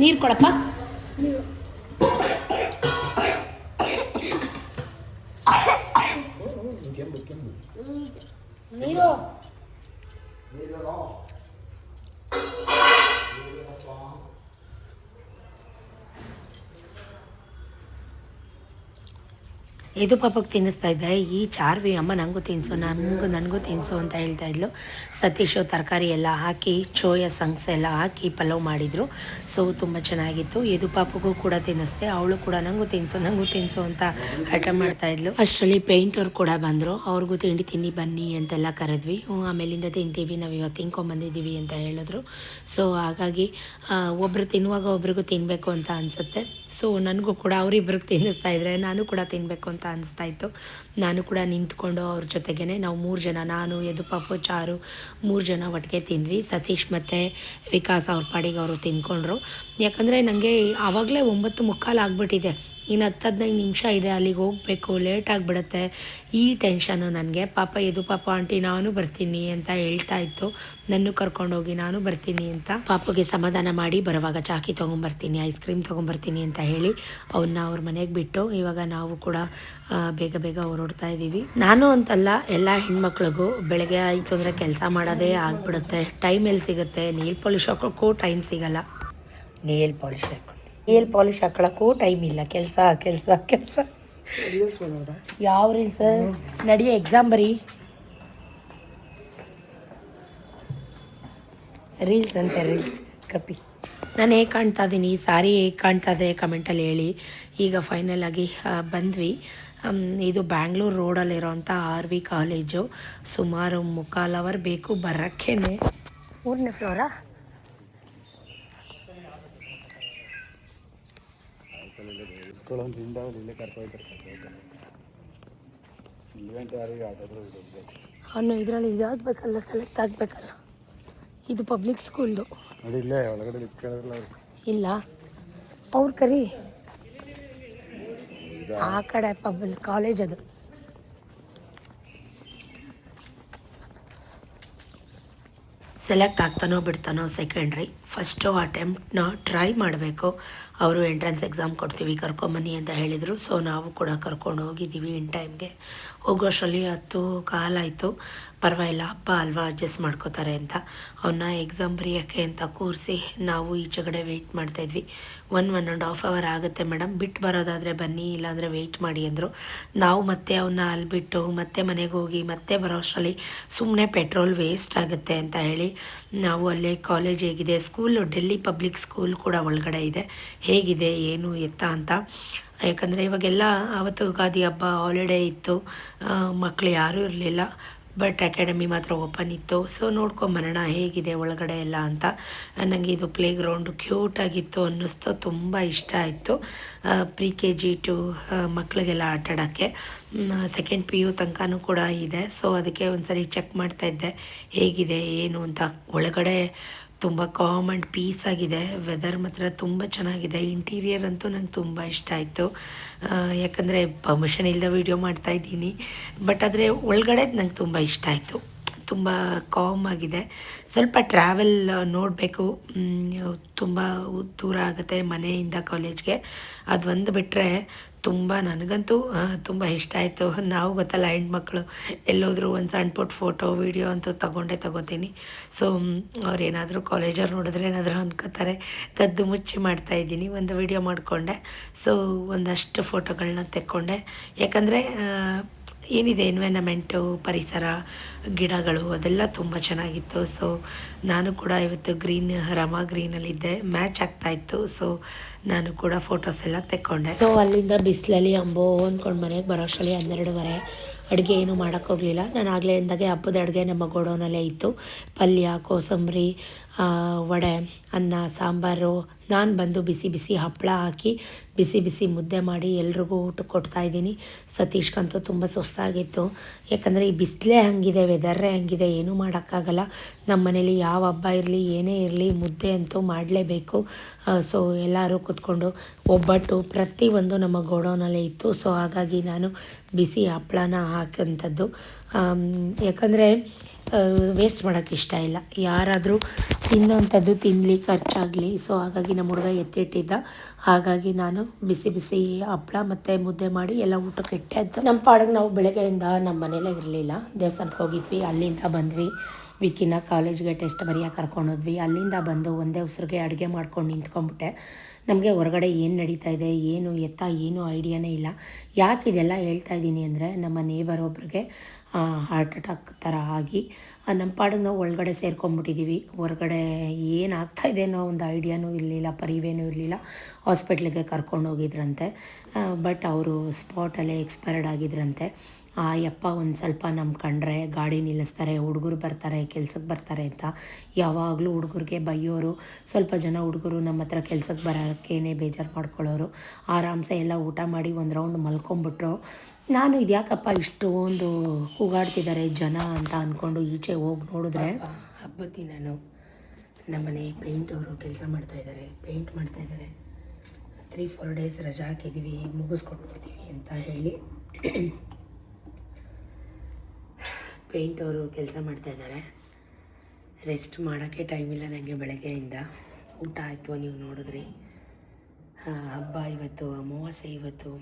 ನೀರು ಕೊಡಪ್ಪ. ನೀರು ಇದು ಪಾಪಕ್ಕೆ ತಿನ್ನಿಸ್ತಾ ಇದ್ದೆ. ಈ ಚಾರ್ವಿ ಅಮ್ಮ ನನಗೂ ತಿನ್ನಿಸು ನನಗೂ ತಿನ್ನಿಸು ಅಂತ ಹೇಳ್ತಾ ಇದ್ಲು. ಸತೀಶು ತರಕಾರಿ ಎಲ್ಲ ಹಾಕಿ ಚೋಯ ಸಂಗ್ಸ್ ಎಲ್ಲ ಹಾಕಿ ಪಲಾವ್ ಮಾಡಿದರು. ಸೊ ತುಂಬ ಚೆನ್ನಾಗಿತ್ತು. ಇದು ಪಾಪಗೂ ಕೂಡ ತಿನ್ನಿಸ್ದೆ. ಅವಳು ಕೂಡ ನನಗೂ ತಿನ್ನಿಸು ಅಂತ ಹಠ ಮಾಡ್ತಾಯಿದ್ಲು. ಅಷ್ಟರಲ್ಲಿ ಪೇಂಟವ್ರು ಕೂಡ ಬಂದರು. ಅವ್ರಿಗೂ ತಿಂಡಿ ಬನ್ನಿ ಅಂತೆಲ್ಲ ಕರೆದ್ವಿ. ಆಮೇಲಿಂದ ತಿಂತೀವಿ, ನಾವು ಇವಾಗ ತಿನ್ಕೊಂಬಂದಿದ್ದೀವಿ ಅಂತ ಹೇಳಿದ್ರು. ಸೊ ಹಾಗಾಗಿ ಒಬ್ಬರು ತಿನ್ನುವಾಗ ಒಬ್ರಿಗೂ ತಿನ್ನಬೇಕು ಅಂತ ಅನಿಸುತ್ತೆ. ಸೊ ನನಗೂ ಕೂಡ ಅವರಿಬ್ಬರಿಗೆ ತಿನ್ನಿಸ್ತಾ ಇದ್ದರೆ ನಾನು ಕೂಡ ತಿನ್ನಬೇಕು ಅಂತ ಅನಿಸ್ತಾಯಿತ್ತು. ನಾನು ಕೂಡ ನಿಂತ್ಕೊಂಡು ಅವ್ರ ಜೊತೆಗೇ ನಾವು 3 ಜನ, ನಾನು ಯದು ಪಾಪು ಚಾರು 3 ಜನ ಒಟ್ಟಿಗೆ ತಿಂದ್ವಿ. ಸತೀಶ್ ಮತ್ತು ವಿಕಾಸ್ ಅವ್ರ ಪಾಡಿಗೆ ಅವರು ತಿಂದ್ಕೊಂಡ್ರು. ಯಾಕಂದರೆ ನನಗೆ ಆವಾಗಲೇ 9:45 ಆಗಿಬಿಟ್ಟಿದೆ. ಇನ್ನು 10-15 ನಿಮಿಷ ಇದೆ, ಅಲ್ಲಿಗೆ ಹೋಗಬೇಕು, ಲೇಟ್ ಆಗಿಬಿಡುತ್ತೆ. ಈ ಟೆನ್ಷನು ನನಗೆ. ಪಾಪ ಆಂಟಿ ನಾನು ಬರ್ತೀನಿ ಅಂತ ಹೇಳ್ತಾ ಇತ್ತು. ನನ್ನ ಕರ್ಕೊಂಡೋಗಿ ನಾನು ಬರ್ತೀನಿ ಅಂತ. ಪಾಪಗೆ ಸಮಾಧಾನ ಮಾಡಿ ಬರುವಾಗ ಚಾಕಿ ತೊಗೊಂಬರ್ತೀನಿ, ಐಸ್ ಕ್ರೀಮ್ ತೊಗೊಂಬರ್ತೀನಿ ಅಂತ ಹೇಳಿ ಅವನ್ನ ಅವ್ರ ಮನೆಗೆ ಬಿಟ್ಟು ಇವಾಗ ನಾವು ಕೂಡ ಬೇಗ ಹೊರಡ್ತಾ ಇದ್ದೀವಿ. ನಾನು ಅಂತಲ್ಲ, ಎಲ್ಲ ಹೆಣ್ಮಕ್ಳಿಗೂ ಬೆಳಗ್ಗೆ ಆಯಿತು ಅಂದರೆ ಕೆಲಸ ಮಾಡೋದೇ ಆಗಿಬಿಡುತ್ತೆ. ಟೈಮ್ ಎಲ್ಲಿ ಸಿಗುತ್ತೆ? ನೇಲ್ ಪಾಲಿಶ್ ಹಾಕೋಕ್ಕೂ ಟೈಮ್ ಸಿಗಲ್ಲ. ನೇಲ್ ಪಾಲಿಶ್ ಹಾಕೊಳ್ಳೋಕ್ಕೂ ಟೈಮ್ ಇಲ್ಲ. ಕೆಲಸ ಯಾವ ರೀಲ್ಸ್ ನಡಿಯೋ ಎಕ್ಸಾಮ್ ಬರೀ ರೀಲ್ಸ್ ಕಪ್ಪಿ. ನಾನು ಹೇಗೆ ಕಾಣ್ತಾ ಇದ್ದೀನಿ, ಸಾರಿ ಹೇಗೆ ಕಾಣ್ತಾ ಇದೆ ಕಮೆಂಟಲ್ಲಿ ಹೇಳಿ. ಈಗ ಫೈನಲ್ ಆಗಿ ಬಂದ್ವಿ. ಇದು ಬ್ಯಾಂಗ್ಳೂರು ರೋಡಲ್ಲಿರೋಂಥ RV ಕಾಲೇಜು. ಸುಮಾರು 3/4 ಅವರ್ ಬೇಕು ಬರೋಕ್ಕೇನೆ. 3ನೇ ಫ್ಲೋರಾ? ಅವನು ಇದರಲ್ಲಿ ಇದಾಗಬೇಕಲ್ಲ, ಸೆಲೆಕ್ಟ್ ಆಗಬೇಕಲ್ಲ. ಇದು ಪಬ್ಲಿಕ್ ಸ್ಕೂಲ್ದು ಇಲ್ಲ, ಅವ್ರ ಕರಿ ಆ ಕಡೆ ಪಬ್ಲಿಕ್ ಕಾಲೇಜ್ ಅದು. ಸೆಲೆಕ್ಟ್ ಆಗ್ತಾನೋ ಬಿಡ್ತಾನೋ ಸೆಕೆಂಡ್ರಿ. ಫಸ್ಟು ಅಟೆಂಪ್ಟ್ನ ಟ್ರೈ ಮಾಡಬೇಕು. ಅವರು ಎಂಟ್ರೆನ್ಸ್ ಎಕ್ಸಾಮ್ ಕೊಡ್ತೀವಿ ಕರ್ಕೊಂಬನ್ನಿ ಅಂತ ಹೇಳಿದರು. ಸೊ ನಾವು ಕೂಡ ಕರ್ಕೊಂಡು ಹೋಗಿದ್ದೀವಿ. ಇನ್ ಟೈಮ್ಗೆ ಹೋಗೋಷ್ಟರಲ್ಲಿ 10:15 ಆಯಿತು. ಪರವಾಗಿಲ್ಲ, ಹಬ್ಬ ಅಲ್ವಾ, ಅಡ್ಜಸ್ಟ್ ಮಾಡ್ಕೋತಾರೆ ಅಂತ ಅವನ್ನ ಎಕ್ಸಾಮ್ ಬರೆಯೋಕ್ಕೆ ಅಂತ ಕೂರಿಸಿ ನಾವು ಈಚೆಗಡೆ ವೆಯ್ಟ್ ಮಾಡ್ತಾಯಿದ್ವಿ. 1.5 ಅವರ್ ಆಗುತ್ತೆ ಮೇಡಮ್, ಬಿಟ್ಟು ಬರೋದಾದರೆ ಬನ್ನಿ, ಇಲ್ಲಾಂದರೆ ವೆಯ್ಟ್ ಮಾಡಿ ಅಂದರು. ನಾವು ಮತ್ತೆ ಅವನ್ನ ಅಲ್ಲಿ ಬಿಟ್ಟು ಮತ್ತೆ ಮನೆಗೆ ಹೋಗಿ ಮತ್ತೆ ಬರೋ ಅಷ್ಟರಲ್ಲಿ ಸುಮ್ಮನೆ ಪೆಟ್ರೋಲ್ ವೇಸ್ಟ್ ಆಗುತ್ತೆ ಅಂತ ಹೇಳಿ ನಾವು ಅಲ್ಲೇ ಕಾಲೇಜ್ ಹೇಗಿದೆ, ಸ್ಕೂಲು ಡೆಲ್ಲಿ ಪಬ್ಲಿಕ್ ಸ್ಕೂಲ್ ಕೂಡ ಒಳಗಡೆ ಇದೆ, ಹೇಗಿದೆ ಏನು ಎತ್ತ ಅಂತ ಯಾಕಂದರೆ ಇವಾಗೆಲ್ಲ ಆವತ್ತು ಯುಗಾದಿ ಹಬ್ಬ ಹಾಲಿಡೇ ಇತ್ತು, ಮಕ್ಕಳು ಯಾರೂ ಇರಲಿಲ್ಲ. ಬಟ್ ಅಕಾಡೆಮಿ ಮಾತ್ರ ಓಪನ್ ಇತ್ತು. ಸೊ ನೋಡ್ಕೊಂಬರೋಣ ಹೇಗಿದೆ ಒಳಗಡೆ ಎಲ್ಲ ಅಂತ. ನನಗೆ ಇದು ಪ್ಲೇ ಗ್ರೌಂಡು ಕ್ಯೂಟಾಗಿತ್ತು ಅನ್ನಿಸ್ತು, ತುಂಬ ಇಷ್ಟ ಆಯಿತು. ಪ್ರಿ KG ಟು ಮಕ್ಕಳಿಗೆಲ್ಲ ಆಟಾಡೋಕ್ಕೆ ಸೆಕೆಂಡ್ PU ತನಕನೂ ಕೂಡ ಇದೆ. ಸೊ ಅದಕ್ಕೆ ಒಂದು ಸರಿ ಚೆಕ್ ಮಾಡ್ತಾಯಿದ್ದೆ ಹೇಗಿದೆ ಏನು ಅಂತ. ಒಳಗಡೆ ತುಂಬ ಕಾಮ್ ಆ್ಯಂಡ್ ಪೀಸ್ ಆಗಿದೆ. ವೆದರ್ ಮಾತ್ರ ತುಂಬ ಚೆನ್ನಾಗಿದೆ. ಇಂಟೀರಿಯರ್ ಅಂತೂ ನಂಗೆ ತುಂಬ ಇಷ್ಟ ಆಯಿತು. ಯಾಕಂದರೆ ಪರ್ಮಿಷನ್ ಇಲ್ಲದೆ ವೀಡಿಯೋ ಮಾಡ್ತಾಯಿದ್ದೀನಿ, ಬಟ್ ಆದರೆ ಒಳಗಡೆ ನಂಗೆ ತುಂಬ ಇಷ್ಟ ಆಯಿತು. ತುಂಬ ಕಾಮ್ ಆಗಿದೆ. ಸ್ವಲ್ಪ ಟ್ರಾವೆಲ್ ನೋಡಬೇಕು, ತುಂಬ ದೂರ ಆಗುತ್ತೆ ಮನೆಯಿಂದ ಕಾಲೇಜ್ಗೆ. ಅದು ಒಂದು ಬಿಟ್ಟರೆ ತುಂಬ ನನಗಂತೂ ತುಂಬ ಇಷ್ಟ ಆಯಿತು. ನಾವು ಗೊತ್ತಲ್ಲ ಹೆಣ್ಮಕ್ಳು ಎಲ್ಲೋದ್ರೂ ಒಂದು ಸಣ್ಣ ಪುಟ್ಟ ಫೋಟೋ ವೀಡಿಯೋ ಅಂತೂ ತಗೋತೀನಿ. ಸೊ ಅವ್ರೇನಾದರೂ ಕಾಲೇಜವ್ರು ನೋಡಿದ್ರೆ ಏನಾದರೂ ಅನ್ಕೋತಾರೆ ಕದ್ದು ಮುಚ್ಚಿ ಮಾಡ್ತಾಯಿದ್ದೀನಿ. ಒಂದು ವೀಡಿಯೋ ಮಾಡಿಕೊಂಡೆ. ಸೊ ಒಂದಷ್ಟು ಫೋಟೋಗಳನ್ನ ತೆಕ್ಕೊಂಡೆ. ಯಾಕಂದರೆ ಏನಿದೆ ಎನ್ವೈರನ್ಮೆಂಟು, ಪರಿಸರ, ಗಿಡಗಳು ಅದೆಲ್ಲ ತುಂಬ ಚೆನ್ನಾಗಿತ್ತು. ಸೊ ನಾನು ಕೂಡ ಇವತ್ತು ರಮಾ ಗ್ರೀನಲ್ಲಿದ್ದೆ, ಮ್ಯಾಚ್ ಆಗ್ತಾಯಿತ್ತು. ಸೊ ನಾನು ಕೂಡ ಫೋಟೋಸ್ ಎಲ್ಲ ತೆಕ್ಕೊಂಡೆ. ಸೊ ಅಲ್ಲಿಂದ ಬಿಸಿಲಲ್ಲಿ ಅಂಬೋ ಅಂದ್ಕೊಂಡು ಮನೆಗೆ ಬರೋಷ್ಟರಲ್ಲಿ 12:30. ಅಡುಗೆ ಏನೂ ಮಾಡೋಕ್ಕೋಗಲಿಲ್ಲ. ನಾನು ಆಗಲೇ ಹಬ್ಬದ ಅಡುಗೆ ನಮ್ಮ ಗೋಡೌನಲ್ಲೇ ಇತ್ತು. ಪಲ್ಯ, ಕೋಸಂಬರಿ, ವಡೆ, ಅನ್ನ, ಸಾಂಬಾರು. ನಾನು ಬಂದು ಬಿಸಿ ಬಿಸಿ ಹಪ್ಪಳ ಹಾಕಿ ಬಿಸಿ ಬಿಸಿ ಮುದ್ದೆ ಮಾಡಿ ಎಲ್ರಿಗೂ ಊಟಕ್ಕೆ ಕೊಡ್ತಾಯಿದ್ದೀನಿ. ಸತೀಶ್ಗಂತೂ ತುಂಬ ಸುಸ್ತಾಗಿತ್ತು. ಯಾಕಂದರೆ ಈ ಬಿಸಿಲೇ ಹಾಗಿದೆ, ವೆದರೇ ಹಾಗಿದೆ, ಏನೂ ಮಾಡೋಕ್ಕಾಗಲ್ಲ. ನಮ್ಮ ಮನೇಲಿ ಯಾವ ಹಬ್ಬ ಇರಲಿ ಏನೇ ಇರಲಿ ಮುದ್ದೆ ಅಂತೂ ಮಾಡಲೇಬೇಕು. ಸೊ ಎಲ್ಲರೂ ಕೂತ್ಕೊಂಡು ಒಬ್ಬಟ್ಟು ಪ್ರತಿಯೊಂದು ನಮ್ಮ ಗೋಡೌನಲ್ಲೇ ಇತ್ತು. ಸೊ ಹಾಗಾಗಿ ನಾನು ಬಿಸಿ ಹಪ್ಪಳನ ಹಾಕೋಂಥದ್ದು. ಯಾಕಂದರೆ ವೇಸ್ಟ್ ಮಾಡೋಕ್ಕೆ ಇಷ್ಟ ಇಲ್ಲ. ಯಾರಾದರೂ ತಿನ್ನೋಂಥದ್ದು ತಿನ್ನಲಿ, ಖರ್ಚಾಗಲಿ. ಸೊ ಹಾಗಾಗಿ ನಮ್ಮ ಹುಡುಗ ಎತ್ತಿಟ್ಟಿದ್ದ. ಹಾಗಾಗಿ ನಾನು ಬಿಸಿ ಬಿಸಿ ಹಪ್ಪಳ ಮತ್ತು ಮುದ್ದೆ ಮಾಡಿ ಎಲ್ಲ ಊಟಕ್ಕೆ ಇಟ್ಟೆ. ಅಂತ ನಮ್ಮ ಪಾಡಿಗೆ ನಾವು ಬೆಳಗ್ಗೆಯಿಂದ ನಮ್ಮ ಮನೇಲೇ ಇರಲಿಲ್ಲ. ದೇವಸ್ಥಾನಕ್ಕೆ ಹೋಗಿದ್ವಿ, ಅಲ್ಲಿಂದ ಬಂದ್ವಿ. ವಿಕಿನ ಕಾಲೇಜ್ಗೆ ಟೆಸ್ಟ್ ಬರೆಯೋಕೆ ಕರ್ಕೊಂಡೋದ್ವಿ. ಅಲ್ಲಿಂದ ಬಂದು ಒಂದೇ ಉಸಿರಿಗೆ ಅಡುಗೆ ಮಾಡ್ಕೊಂಡು ನಿಂತ್ಕೊಂಡ್ಬಿಟ್ಟೆ. ನಮಗೆ ಹೊರಗಡೆ ಏನು ನಡೀತಾ ಇದೆ ಏನು ಏನೂ ಐಡಿಯಾನೇ ಇಲ್ಲ. ಯಾಕೆ ಇದೆಲ್ಲ ಹೇಳ್ತಾ ಇದ್ದೀನಿ ಅಂದರೆ, ನಮ್ಮ ನೇಬರ್ ಒಬ್ರಿಗೆ ಹಾರ್ಟ್ ಅಟ್ಯಾಕ್ ಥರ ಆಗಿ ನಮ್ಮ ಪಾಡಿಗೆ ನಾವು ಒಳಗಡೆ ಸೇರ್ಕೊಂಡ್ಬಿಟ್ಟಿದ್ದೀವಿ. ಹೊರಗಡೆ ಏನಾಗ್ತಾಯಿದೆ ಅನ್ನೋ ಒಂದು ಐಡಿಯಾನೂ ಇರಲಿಲ್ಲ, ಪರಿವೇನೂ ಇರಲಿಲ್ಲ. ಹಾಸ್ಪಿಟ್ಲಿಗೆ ಕರ್ಕೊಂಡೋಗಿದ್ರಂತೆ. ಬಟ್ ಅವರು ಸ್ಪಾಟಲ್ಲೇ ಎಕ್ಸ್ಪೈರ್ಡ್ ಆಗಿದ್ರಂತೆ. ಆ ಯಪ್ಪ ಒಂದು ಸ್ವಲ್ಪ ನಮ್ಮ ಕಂಡ್ರೆ ಗಾಡಿ ನಿಲ್ಲಿಸ್ತಾರೆ, ಹುಡುಗರು ಬರ್ತಾರೆ, ಕೆಲ್ಸಕ್ಕೆ ಬರ್ತಾರೆ ಅಂತ ಯಾವಾಗಲೂ ಹುಡುಗರಿಗೆ ಬೈಯೋರು. ಸ್ವಲ್ಪ ಜನ ಹುಡುಗರು ನಮ್ಮ ಹತ್ರ ಕೆಲ್ಸಕ್ಕೆ ಬರೋಕ್ಕೇನೆ ಬೇಜಾರು ಮಾಡ್ಕೊಳ್ಳೋರು. ಆರಾಮ್ಸೆ ಎಲ್ಲ ಊಟ ಮಾಡಿ ಒಂದು ರೌಂಡ್ ಮಲ್ಕೊಂಬಿಟ್ರು. ನಾನು ಇದ್ಯಾಕಪ್ಪ ಇಷ್ಟೊಂದು ಕೂಗಾಡ್ತಿದ್ದಾರೆ ಜನ ಅಂತ ಅಂದ್ಕೊಂಡು ಈಚೆ ಹೋಗಿ ನೋಡಿದ್ರೆ ಹಬ್ಬದ ದಿನ ನಮ್ಮನೆ ಪೇಂಟ್ ಅವರು ಕೆಲಸ ಮಾಡ್ತಾಯಿದ್ದಾರೆ, ಪೇಂಟ್ ಮಾಡ್ತಾಯಿದ್ದಾರೆ. 3-4 ಡೇಸ್ ರಜಾ ಹಾಕಿದ್ದೀವಿ, ಮುಗಿಸ್ಕೊಟ್ಬಿಡ್ತೀವಿ ಅಂತ ಹೇಳಿ ಪೇಂಟ್ ಅವರು ಕೆಲಸ ಮಾಡ್ತಾಯಿದ್ದಾರೆ. ರೆಸ್ಟ್ ಮಾಡೋಕ್ಕೆ ಟೈಮ್ ಇಲ್ಲ ನನಗೆ. ಬೆಳಗ್ಗೆಯಿಂದ ಊಟ ಆಯಿತು, ನೀವು ನೋಡಿದ್ರಿ. ಹಬ್ಬ ಇವತ್ತು, ಅಮಾವಾಸ್ಯೆ ಇವತ್ತು.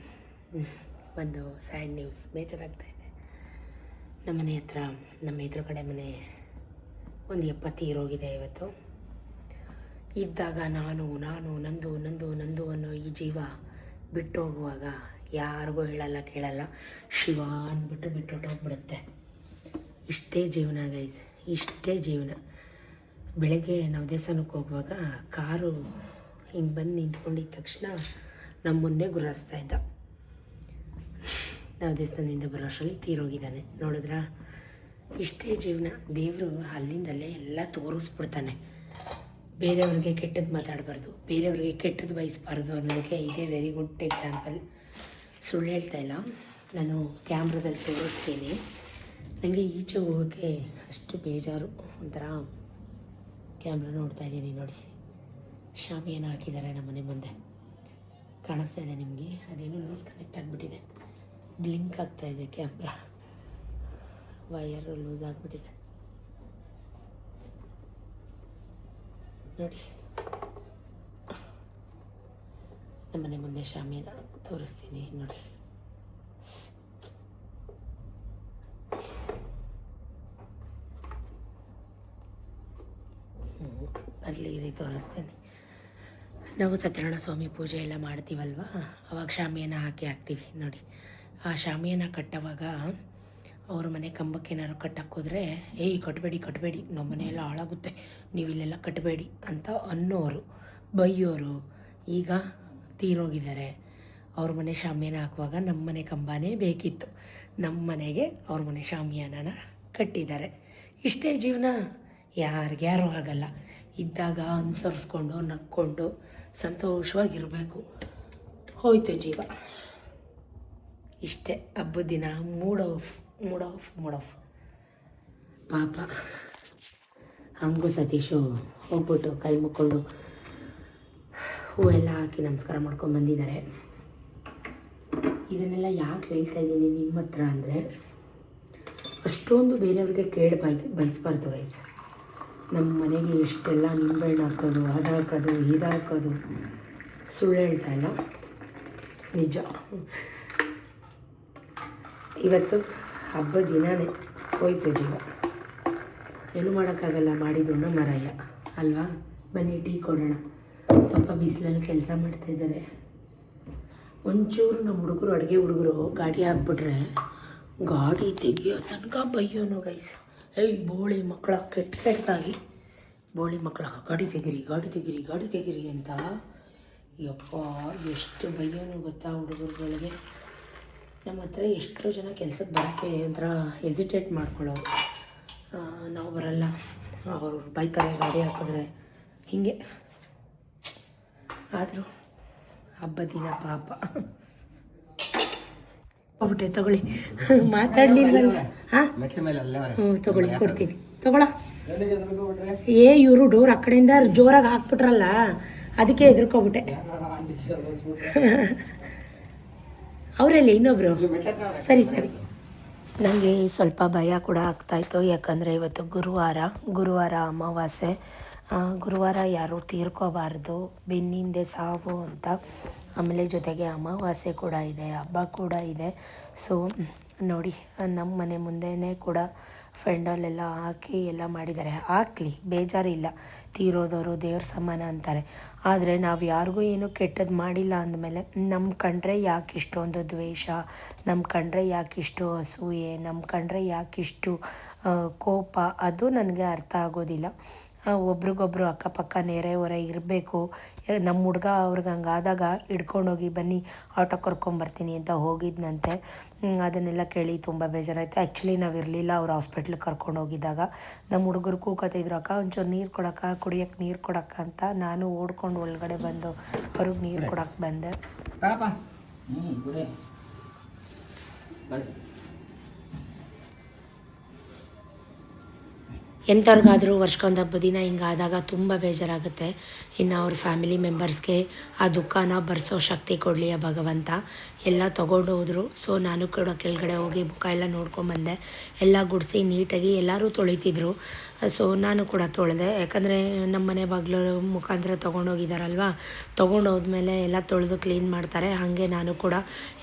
ಒಂದು ಸ್ಯಾಡ್ ನ್ಯೂಸ್, ಬೇಜಾರಾಗ್ತಾಯಿದೆ. ನಮ್ಮ ಮನೆ ಹತ್ರ, ನಮ್ಮ ಎದುರುಗಡೆ ಮನೆ ಒಂದು 70 ತೀರೋಗಿದೆ ಇವತ್ತು. ಇದ್ದಾಗ ನಾನು ನಂದು ಅನ್ನೋ ಈ ಜೀವ ಬಿಟ್ಟು ಹೋಗುವಾಗ ಯಾರಿಗೂ ಹೇಳಲ್ಲ ಕೇಳಲ್ಲ, ಶಿವ ಅಂದ್ಬಿಟ್ಟು ಬಿಟ್ಟುಬಿಡುತ್ತೆ. ಇಷ್ಟೇ ಜೀವನ ಗೈಸ್, ಇಷ್ಟೇ ಜೀವನ. ಬೆಳಗ್ಗೆ ನಾವು ದೇವಸ್ಥಾನಕ್ಕೆ ಹೋಗುವಾಗ ಕಾರು ಹಿಂಗೆ ಬಂದು ನಿಂತ್ಕೊಂಡಿದ್ದ ತಕ್ಷಣ ನಮ್ಮ ಮುನ್ನೆ ಗುರಾಯಿಸ್ತಾ ಇದ್ದ. ನಾವು ದೇವಸ್ಥಾನದಿಂದ ಬರೋ ಅಷ್ಟರಲ್ಲಿ ತೀರೋಗಿದ್ದಾನೆ. ನೋಡಿದ್ರಾ, ಇಷ್ಟೇ ಜೀವನ. ದೇವರು ಅಲ್ಲಿಂದಲ್ಲೇ ಎಲ್ಲ ತೋರಿಸ್ಬಿಡ್ತಾನೆ. ಬೇರೆಯವ್ರಿಗೆ ಕೆಟ್ಟದ್ದು ಮಾತಾಡಬಾರ್ದು, ಬೇರೆಯವ್ರಿಗೆ ಕೆಟ್ಟದ್ದು ಬಯಸಬಾರ್ದು ಅನ್ನೋದಕ್ಕೆ ಇದೇ ವೆರಿ ಗುಡ್ ಎಕ್ಸಾಂಪಲ್. ಸುಳ್ಳು ಹೇಳ್ತಾ ಇಲ್ಲ, ನಾನು ಕ್ಯಾಮ್ರಾದಲ್ಲಿ ತೋರಿಸ್ತೀನಿ. ನನಗೆ ಈಚೆ ಹೋಗೋಕ್ಕೆ ಅಷ್ಟು ಬೇಜಾರು. ಒಂಥರ ಕ್ಯಾಮ್ರಾ ನೋಡ್ತಾ ಇದ್ದೀನಿ ನೋಡಿ. ಶಾಮಿಯಾನ ಹಾಕಿದ್ದಾರೆ ನಮ್ಮ ಮನೆ ಮುಂದೆ, ಕಾಣಿಸ್ತಾ ಇದೆ ನಿಮಗೆ? ಅದೇನೋ ಲೂಸ್ ಕನೆಕ್ಟ್ ಆಗಿಬಿಟ್ಟಿದೆ, ಬ್ಲಿಂಕ್ ಆಗ್ತಾಯಿದೆ ಕ್ಯಾಮ್ರಾ, ವಯರು ಲೂಸ್ ಆಗಿಬಿಟ್ಟಿದೆ ನೋಡಿ. ನಮ್ಮನೆ ಮುಂದೆ ಶಾಮಿಯಾನ ತೋರಿಸ್ತೀನಿ ನೋಡಿ. ಬರಲಿ ರೀ, ತೋರಿಸ್ತೇನೆ. ನಾವು ಸತ್ಯನಾರಾಯಣ ಸ್ವಾಮಿ ಪೂಜೆ ಎಲ್ಲ ಮಾಡ್ತೀವಲ್ವ, ಅವಾಗ ಶಾಮಿಯಾನ ಹಾಕ್ತೀವಿ ನೋಡಿ. ಆ ಶಾಮಿಯಾನ ಕಟ್ಟೋವಾಗ ಅವ್ರ ಮನೆ ಕಂಬಕ್ಕೆ ಏನಾದ್ರು ಕಟ್ಟಕ್ಕೋದ್ರೆ, ಏಯ್ ಕಟ್ಟಬೇಡಿ, ನಮ್ಮ ಮನೆಯೆಲ್ಲ ಹಾಳಾಗುತ್ತೆ, ನೀವು ಇಲ್ಲೆಲ್ಲ ಕಟ್ಟಬೇಡಿ ಅಂತ ಅನ್ನೋರು, ಬೈಯೋರು. ಈಗ ತೀರೋಗಿದ್ದಾರೆ, ಅವ್ರ ಮನೆ ಶಾಮಿಯಾನ ಹಾಕುವಾಗ ನಮ್ಮ ಮನೆ ಕಂಬನೇ ಬೇಕಿತ್ತು. ನಮ್ಮ ಮನೆಗೆ ಅವ್ರ ಮನೆ ಶಾಮಿಯಾನನ ಕಟ್ಟಿದ್ದಾರೆ. ಇಷ್ಟೇ ಜೀವನ, ಯಾರಿಗ್ಯಾರೂ ಆಗಲ್ಲ. ಇದ್ದಾಗ ಅನುಸರಿಸ್ಕೊಂಡು ನಕ್ಕೊಂಡು ಸಂತೋಷವಾಗಿರಬೇಕು. ಹೋಯ್ತು ಜೀವ. ಇಷ್ಟೇ ಹಬ್ಬದ ದಿನ ಮೂಡ್ ಆಫ್. ಪಾಪ ಹಂಗೂ ಸತೀಶು ಹೋಗ್ಬಿಟ್ಟು ಕೈ ಮುಕ್ಕೊಂಡು ಹೂವೆಲ್ಲ ಹಾಕಿ ನಮಸ್ಕಾರ ಮಾಡ್ಕೊಂಡು ಬಂದಿದ್ದಾರೆ. ಇದನ್ನೆಲ್ಲ ಯಾಕೆ ಹೇಳ್ತಾ ಇದ್ದೀನಿ ನಿಮ್ಮ ಹತ್ರ ಅಂದರೆ, ಅಷ್ಟೊಂದು ಬೇರೆಯವ್ರಿಗೆ ಕೇಳಿ ಬಯಸ್ಬಾರ್ದು ಗೈಸ್. ನಮ್ಮ ಮನೆಗೆ ಎಷ್ಟೆಲ್ಲ ನಿಂಬೆಹಣ್ಣು ಹಾಕೋದು, ಅದು ಹಾಕೋದು, ಇದು ಹಾಕೋದು, ಸುಳ್ಳು ಹೇಳ್ತಾ ಇಲ್ಲ, ನಿಜ. ಇವತ್ತು ಹಬ್ಬದ ದಿನವೇ ಹೋಯ್ತು ಜೀವ. ಏನು ಮಾಡೋಕ್ಕಾಗಲ್ಲ, ಮಾಡಿದ್ದು ಮರಯ್ಯ ಅಲ್ವಾ. ಬನ್ನಿ ಟೀ ಕೊಡೋಣ. ಪಾಪ ಬಿಸಿಲಲ್ಲಿ ಕೆಲಸ ಮಾಡ್ತಾಯಿದ್ದಾರೆ. ಒಂಚೂರು ನಮ್ಮ ಹುಡುಗರು ಗಾಡಿ ಹಾಕ್ಬಿಟ್ರೆ ಗಾಡಿ ತೆಗಿಯೋ ತನಕ ಬೈಯೋನು ಗೈಸ್. ಏಯ್ ಬೋಳಿ ಮಕ್ಕಳ ಕೆಟ್ಟದಾಗಿ ಬೋಳಿ ಮಕ್ಕಳ ಗಾಡಿ ತೆಗಿರಿ ಅಂತ ಯಪ್ಪ ಎಷ್ಟು ಬೈಯೋನು ಗೊತ್ತಾ ಹುಡುಗರುಗಳಿಗೆ. ನಮ್ಮ ಹತ್ರ ಎಷ್ಟೋ ಜನ ಕೆಲಸಕ್ಕೆ ಬರೋಕ್ಕೆ ಒಂಥರ ಹೆಸಿಟೇಟ್ ಮಾಡ್ಕೊಳ್ಳೋರು. ನಾವು ಬರಲ್ಲ, ಅವರು ಬೈತಾರೆ ಗಾಡಿ ಹಾಕಿದ್ರೆ, ಹೀಗೆ. ಆದರೂ ಹಬ್ಬದ ದಿನ ಪಾಪ ಹೋಗ್ಬಿಟ್ಟೆ. ತಗೊಳ್ಳಿ, ಮಾತಾಡಲಿಲ್ಲ. ಹಾಂ ತಗೊಳ್ಳಿ, ಕೊಡ್ತೀನಿ, ತಗೊಳ. ಇವರು ಡೋರ್ ಆ ಕಡೆಯಿಂದ ಜೋರಾಗಿ ಹಾಕ್ಬಿಟ್ರಲ್ಲ, ಅದಕ್ಕೆ ಹೆದರ್ಕೊಬಿಟ್ಟೆ. ಅವರಲ್ಲಿ ಇನ್ನೊಬ್ರು. ಸರಿ ನನಗೆ ಸ್ವಲ್ಪ ಭಯ ಕೂಡ ಆಗ್ತಾಯಿತ್ತು. ಯಾಕಂದರೆ ಇವತ್ತು ಗುರುವಾರ ಅಮಾವಾಸ್ಯೆ. ಗುರುವಾರ ಯಾರೂ ತೀರ್ಕೋಬಾರ್ದು, ಬೆನ್ನಿಂದೆ ಸಾವು ಅಂತ. ಆಮೇಲೆ ಜೊತೆಗೆ ಅಮಾವಾಸ್ಯೆ ಕೂಡ ಇದೆ, ಹಬ್ಬ ಕೂಡ ಇದೆ. ಸೊ ನೋಡಿ, ನಮ್ಮ ಮನೆ ಮುಂದೆನೇ ಕೂಡ ಫೆಂಡಲ್ಲೆಲ್ಲ ಹಾಕಿ ಎಲ್ಲ ಮಾಡಿದ್ದಾರೆ. ಹಾಕಲಿ, ಬೇಜಾರಿಲ್ಲ. ತೀರೋದವರು ದೇವ್ರ ಸಮಾನ ಅಂತಾರೆ. ಆದರೆ ನಾವು ಯಾರಿಗೂ ಏನೂ ಕೆಟ್ಟದ್ದು ಮಾಡಿಲ್ಲ ಅಂದಮೇಲೆ ನಮ್ಮ ಕಂಡ್ರೆ ಯಾಕೆ ಇಷ್ಟೊಂದು ದ್ವೇಷ, ನಮ್ಮ ಕಂಡ್ರೆ ಯಾಕಿಷ್ಟು ಅಸೂಯೆ, ನಮ್ಮ ಕಂಡ್ರೆ ಯಾಕಿಷ್ಟು ಕೋಪ, ಅದು ನನಗೆ ಅರ್ಥ ಆಗೋದಿಲ್ಲ. ಒಬ್ರಿಗೊಬ್ರು ಅಕ್ಕಪಕ್ಕ ನೆರೆ ಹೊರೆ ಇರಬೇಕು. ನಮ್ಮ ಹುಡುಗ ಅವ್ರಿಗೆ ಹಂಗಾದಾಗ ಹಿಡ್ಕೊಂಡೋಗಿ ಬನ್ನಿ ಆಟೋ ಕರ್ಕೊಂಬರ್ತೀನಿ ಅಂತ ಹೋಗಿದ್ದಂತೆ. ಅದನ್ನೆಲ್ಲ ಕೇಳಿ ತುಂಬ ಬೇಜಾರಾಯಿತು. ಆ್ಯಕ್ಚುಲಿ ನಾವು ಇರಲಿಲ್ಲ, ಅವ್ರು ಹಾಸ್ಪಿಟ್ಲಿಗೆ ಕರ್ಕೊಂಡು ಹೋಗಿದ್ದಾಗ ನಮ್ಮ ಹುಡುಗರು ಕೂಕತ್ತಿದ್ರು, ಅಕ್ಕ ಒಂಚೂರು ನೀರು ಕೊಡಕ್ಕ, ಕುಡಿಯೋಕ್ಕೆ ನೀರು ಕೊಡಕ್ಕ ಅಂತ. ನಾನು ಓಡ್ಕೊಂಡು ಒಳಗಡೆ ಬಂದು ಅವ್ರಿಗೆ ನೀರು ಕೊಡೋಕ್ಕೆ ಬಂದೆ. ಎಂಥವ್ರಿಗಾದರೂ ವರ್ಷಕ್ಕೊಂದು ಹಬ್ಬದ ದಿನ ಹಿಂಗಾದಾಗ ತುಂಬ ಬೇಜಾರಾಗುತ್ತೆ. ಇನ್ನು ಅವ್ರ ಫ್ಯಾಮಿಲಿ ಮೆಂಬರ್ಸ್ಗೆ ಆ ದುಃಖನ ಭರಿಸೋ ಶಕ್ತಿ ಕೊಡಲಿ ಆ ಭಗವಂತ. ಎಲ್ಲ ತೊಗೊಂಡು ಹೋದರು. ಸೊ ನಾನು ಕೂಡ ಕೆಳಗಡೆ ಹೋಗಿ ಮುಖ ಎಲ್ಲ ನೋಡ್ಕೊಂಬಂದೆ. ಎಲ್ಲ ಗುಡಿಸಿ ನೀಟಾಗಿ ಎಲ್ಲರೂ ತೊಳಿತಿದ್ರು. ಸೊ ನಾನು ಕೂಡ ತೊಳೆದೆ. ಯಾಕಂದರೆ ನಮ್ಮ ಮನೆ ಬಾಗಿಲು ಮುಖಾಂತರ ತೊಗೊಂಡೋಗಿದ್ದಾರಲ್ವ, ತೊಗೊಂಡೋದ್ಮೇಲೆ ಎಲ್ಲ ತೊಳೆದು ಕ್ಲೀನ್ ಮಾಡ್ತಾರೆ. ಹಾಗೆ ನಾನು ಕೂಡ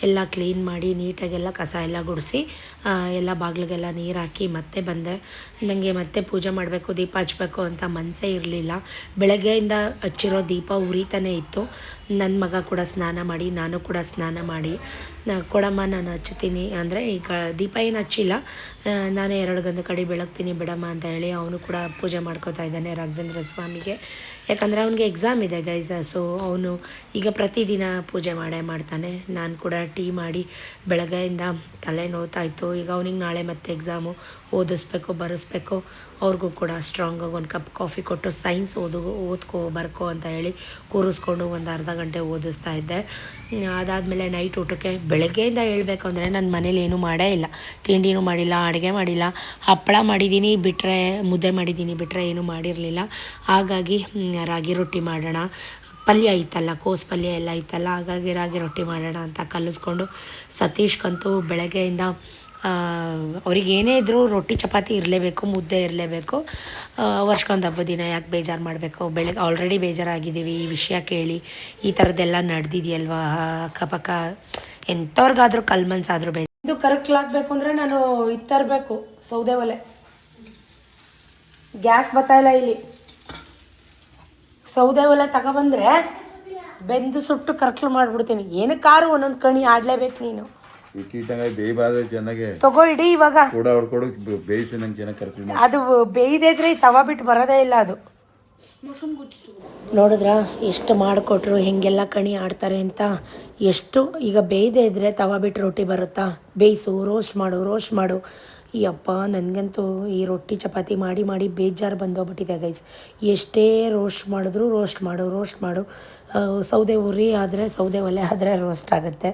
ಎಲ್ಲ ಕ್ಲೀನ್ ಮಾಡಿ ನೀಟಾಗೆಲ್ಲ ಕಸ ಎಲ್ಲ ಗುಡಿಸಿ ಎಲ್ಲ ಬಾಗಿಲಿಗೆಲ್ಲ ನೀರು ಹಾಕಿ ಮತ್ತೆ ಬಂದೆ. ನನಗೆ ಮತ್ತೆ ಪೂಜೆ ಮಾಡಬೇಕು, ದೀಪ ಹಚ್ಚಬೇಕು ಅಂತ ಮನಸ್ಸೇ ಇರಲಿಲ್ಲ. ಬೆಳಗ್ಗೆಯಿಂದ ಹಚ್ಚಿರೋ ದೀಪ ಉರಿತಾನೇ ಇತ್ತು. ನನ್ನ ಮಗ ಕೂಡ ಸ್ನಾನ ಮಾಡಿ, ನಾನು ಕೂಡ ಸ್ನಾನ ಮಾಡಿ, ಕೊಡಮ್ಮ ನಾನು ಹಚ್ತೀನಿ ಅಂದರೆ, ಈಗ ದೀಪ ಏನು ಹಚ್ಚಿಲ್ಲ, ನಾನೇ 2 ಗಂಟೆ ಕಡೆ ಬೆಳಗ್ತೀನಿ ಬಿಡಮ್ಮ ಅಂತ ಹೇಳಿ ಅವನು ಕೂಡ ಪೂಜೆ ಮಾಡ್ಕೋತಾ ಇದ್ದಾನೆ ರಾಘವೇಂದ್ರ ಸ್ವಾಮಿಗೆ. ಯಾಕಂದರೆ ಅವನಿಗೆ ಎಕ್ಸಾಮ್ ಇದೆ ಗೈಸ್. ಸೊ ಅವನು ಈಗ ಪ್ರತಿದಿನ ಪೂಜೆ ಮಾಡ್ತಾನೆ. ನಾನು ಕೂಡ ಟೀ ಮಾಡಿ ಬೆಳಗ್ಗೆಯಿಂದ ತಲೆ ನೋವ್ತಾಯಿತ್ತು. ಈಗ ಅವನಿಗೆ ನಾಳೆ ಮತ್ತೆ ಎಕ್ಸಾಮು, ಓದಿಸ್ಬೇಕು, ಬರೆಸ್ಬೇಕು. ಅವ್ರಿಗೂ ಕೂಡ ಸ್ಟ್ರಾಂಗಾಗಿ 1 ಕಪ್ ಕಾಫಿ ಕೊಟ್ಟು ಸೈನ್ಸ್ ಓದ್ಕೋ ಬರ್ಕೋ ಅಂತ ಹೇಳಿ ಕೂರಿಸ್ಕೊಂಡು ಒಂದು ಅರ್ಧ ಗಂಟೆ ಓದಿಸ್ತಾ ಇದ್ದೆ. ಅದಾದಮೇಲೆ ನೈಟ್ ಊಟಕ್ಕೆ ಬೆಳಗ್ಗೆಯಿಂದ ಹೇಳಬೇಕು ಅಂದರೆ ನನ್ನ ಮನೇಲಿ ಏನೂ ಮಾಡೇ ಇಲ್ಲ. ತಿಂಡಿನೂ ಮಾಡಿಲ್ಲ, ಅಡುಗೆ ಮಾಡಿಲ್ಲ. ಹಪ್ಪಳ ಮಾಡಿದ್ದೀನಿ ಬಿಟ್ಟರೆ, ಮುದ್ದೆ ಮಾಡಿದ್ದೀನಿ ಬಿಟ್ಟರೆ ಏನೂ ಮಾಡಿರಲಿಲ್ಲ. ಹಾಗಾಗಿ ರಾಗಿ ರೊಟ್ಟಿ ಮಾಡೋಣ, ಪಲ್ಯ ಇತ್ತಲ್ಲ, ಕೋಸು ಪಲ್ಯ ಎಲ್ಲ ಇತ್ತಲ್ಲ, ಹಾಗಾಗಿ ರಾಗಿ ರೊಟ್ಟಿ ಮಾಡೋಣ ಅಂತ ಕಲಿಸ್ಕೊಂಡು, ಸತೀಶ್ಗಂತೂ ಬೆಳಗ್ಗೆಯಿಂದ ಅವ್ರಿಗೆ ಏನೇ ಇದ್ದರೂ ರೊಟ್ಟಿ ಚಪಾತಿ ಇರಲೇಬೇಕು, ಮುದ್ದೆ ಇರಲೇಬೇಕು. ವರ್ಷಕ್ಕೊಂದು ಹಬ್ಬದ ದಿನ ಯಾಕೆ ಬೇಜಾರು ಮಾಡಬೇಕು. ಬೆಳಗ್ಗೆ ಆಲ್ರೆಡಿ ಬೇಜಾರಾಗಿದ್ದೀವಿ ಈ ವಿಷಯ ಕೇಳಿ. ಈ ಥರದ್ದೆಲ್ಲ ನಡೆದಿದೆಯಲ್ವಾ ಅಕ್ಕಪಕ್ಕ. ಎಂಥವ್ರಿಗಾದರೂ ಕಲ್ಮನ್ಸಾದರೂ ಇದು ಕರೆಕ್ಟ್ಲಾಗಬೇಕು ಅಂದರೆ ನಾನು ಇದು ತರಬೇಕು, ಸೌದೆ ಒಲೆ. ಗ್ಯಾಸ್ ಬರ್ತಾಯಿಲ್ಲ ಇಲ್ಲಿ. ಸೌದೆ ಒಲೆ ತಗೊಬಂದರೆ ಬೆಂದು ಸುಟ್ಟು ಕರ್ಕಲು ಮಾಡಿಬಿಡ್ತೀನಿ. ಏನಕ್ಕಾರು ಒಂದೊಂದು ಕಣಿ ಆಡಲೇಬೇಕು ನೀನು. ತಗೋ ಇಡಿ ಇವಾಗ. ಅದು ಬೇಯ್ದಿದ್ರೆ ತವ ಬಿಟ್ಟು ಬರೋದೇ ಇಲ್ಲ ಅದು. ನೋಡಿದ್ರಾ ಎಷ್ಟು ಮಾಡಿಕೊಟ್ರು ಹೆಂಗೆಲ್ಲ ಕಣಿ ಆಡ್ತಾರೆ ಅಂತ. ಎಷ್ಟು ಈಗ ಬೇಯದೇ ಇದ್ದರೆ ತವ ಬಿಟ್ಟು ರೊಟ್ಟಿ ಬರುತ್ತಾ, ಬೇಯಿಸು, ರೋಸ್ಟ್ ಮಾಡು. ಈ ಅಪ್ಪ ನನಗಂತೂ ಈ ರೊಟ್ಟಿ ಚಪಾತಿ ಮಾಡಿ ಮಾಡಿ ಬೇಜಾರು ಬಂದೋಗ್ಬಿಟ್ಟಿದೆ ಗೈಸ್. ಎಷ್ಟೇ ರೋಸ್ಟ್ ಮಾಡು. ಸೌದೆ ಉರಿ ಆದರೆ ಸೌದೆ ಒಲೆ ಆದರೆ ರೋಸ್ಟ್ ಆಗುತ್ತೆ.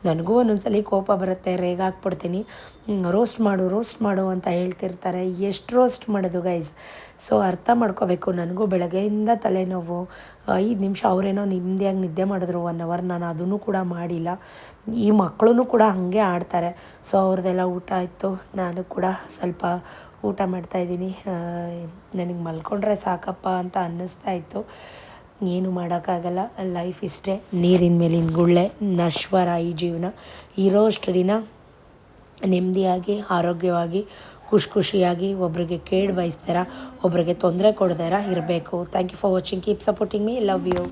ನನಗೂ ಒಂದೊಂದ್ಸಲಿ ಕೋಪ ಬರುತ್ತೆ, ರೇಗಾಕ್ಬಿಡ್ತೀನಿ. ರೋಸ್ಟ್ ಮಾಡು ಅಂತ ಹೇಳ್ತಿರ್ತಾರೆ. ಎಷ್ಟು ರೋಸ್ಟ್ ಮಾಡೋದು ಗೈಸ್? ಸೊ ಅರ್ಥ ಮಾಡ್ಕೋಬೇಕು. ನನಗೂ ಬೆಳಗ್ಗೆಯಿಂದ ತಲೆನೋವು. 5 ನಿಮಿಷ ಅವರೇನೋ ನೆಮ್ಮದಿಯಾಗಿ ನಿದ್ದೆ ಮಾಡಿದ್ರು 1 ಅವರ್, ನಾನು ಅದನ್ನು ಕೂಡ ಮಾಡಿಲ್ಲ. ಈ ಮಕ್ಕಳು ಕೂಡ ಹಾಗೆ ಆಡ್ತಾರೆ. ಸೊ ಅವ್ರದ್ದೆಲ್ಲ ಊಟ ಆಯಿತು, ನಾನು ಕೂಡ ಸ್ವಲ್ಪ ಊಟ ಮಾಡ್ತಾಯಿದ್ದೀನಿ. ನನಗೆ ಮಲ್ಕೊಂಡ್ರೆ ಸಾಕಪ್ಪ ಅಂತ ಅನ್ನಿಸ್ತಾ ಇತ್ತು. ಏನು ಮಾಡೋಕ್ಕಾಗಲ್ಲ, ಲೈಫ್ ಇಷ್ಟೇ, ನೀರಿನ ಮೇಲಿನ ಗುಳ್ಳೆ, ನಶ್ವರ ಈ ಜೀವನ. ಇರೋಷ್ಟು ದಿನ ನೆಮ್ಮದಿಯಾಗಿ ಆರೋಗ್ಯವಾಗಿ ಖುಷಿಯಾಗಿ ಒಬ್ರಿಗೆ ಕೇಡು ಬಯಸ್ತಾರ, ಒಬ್ರಿಗೆ ತೊಂದರೆ ಕೊಡ್ದಾರ ಇರಬೇಕು. Thank you for watching, keep supporting me, love you.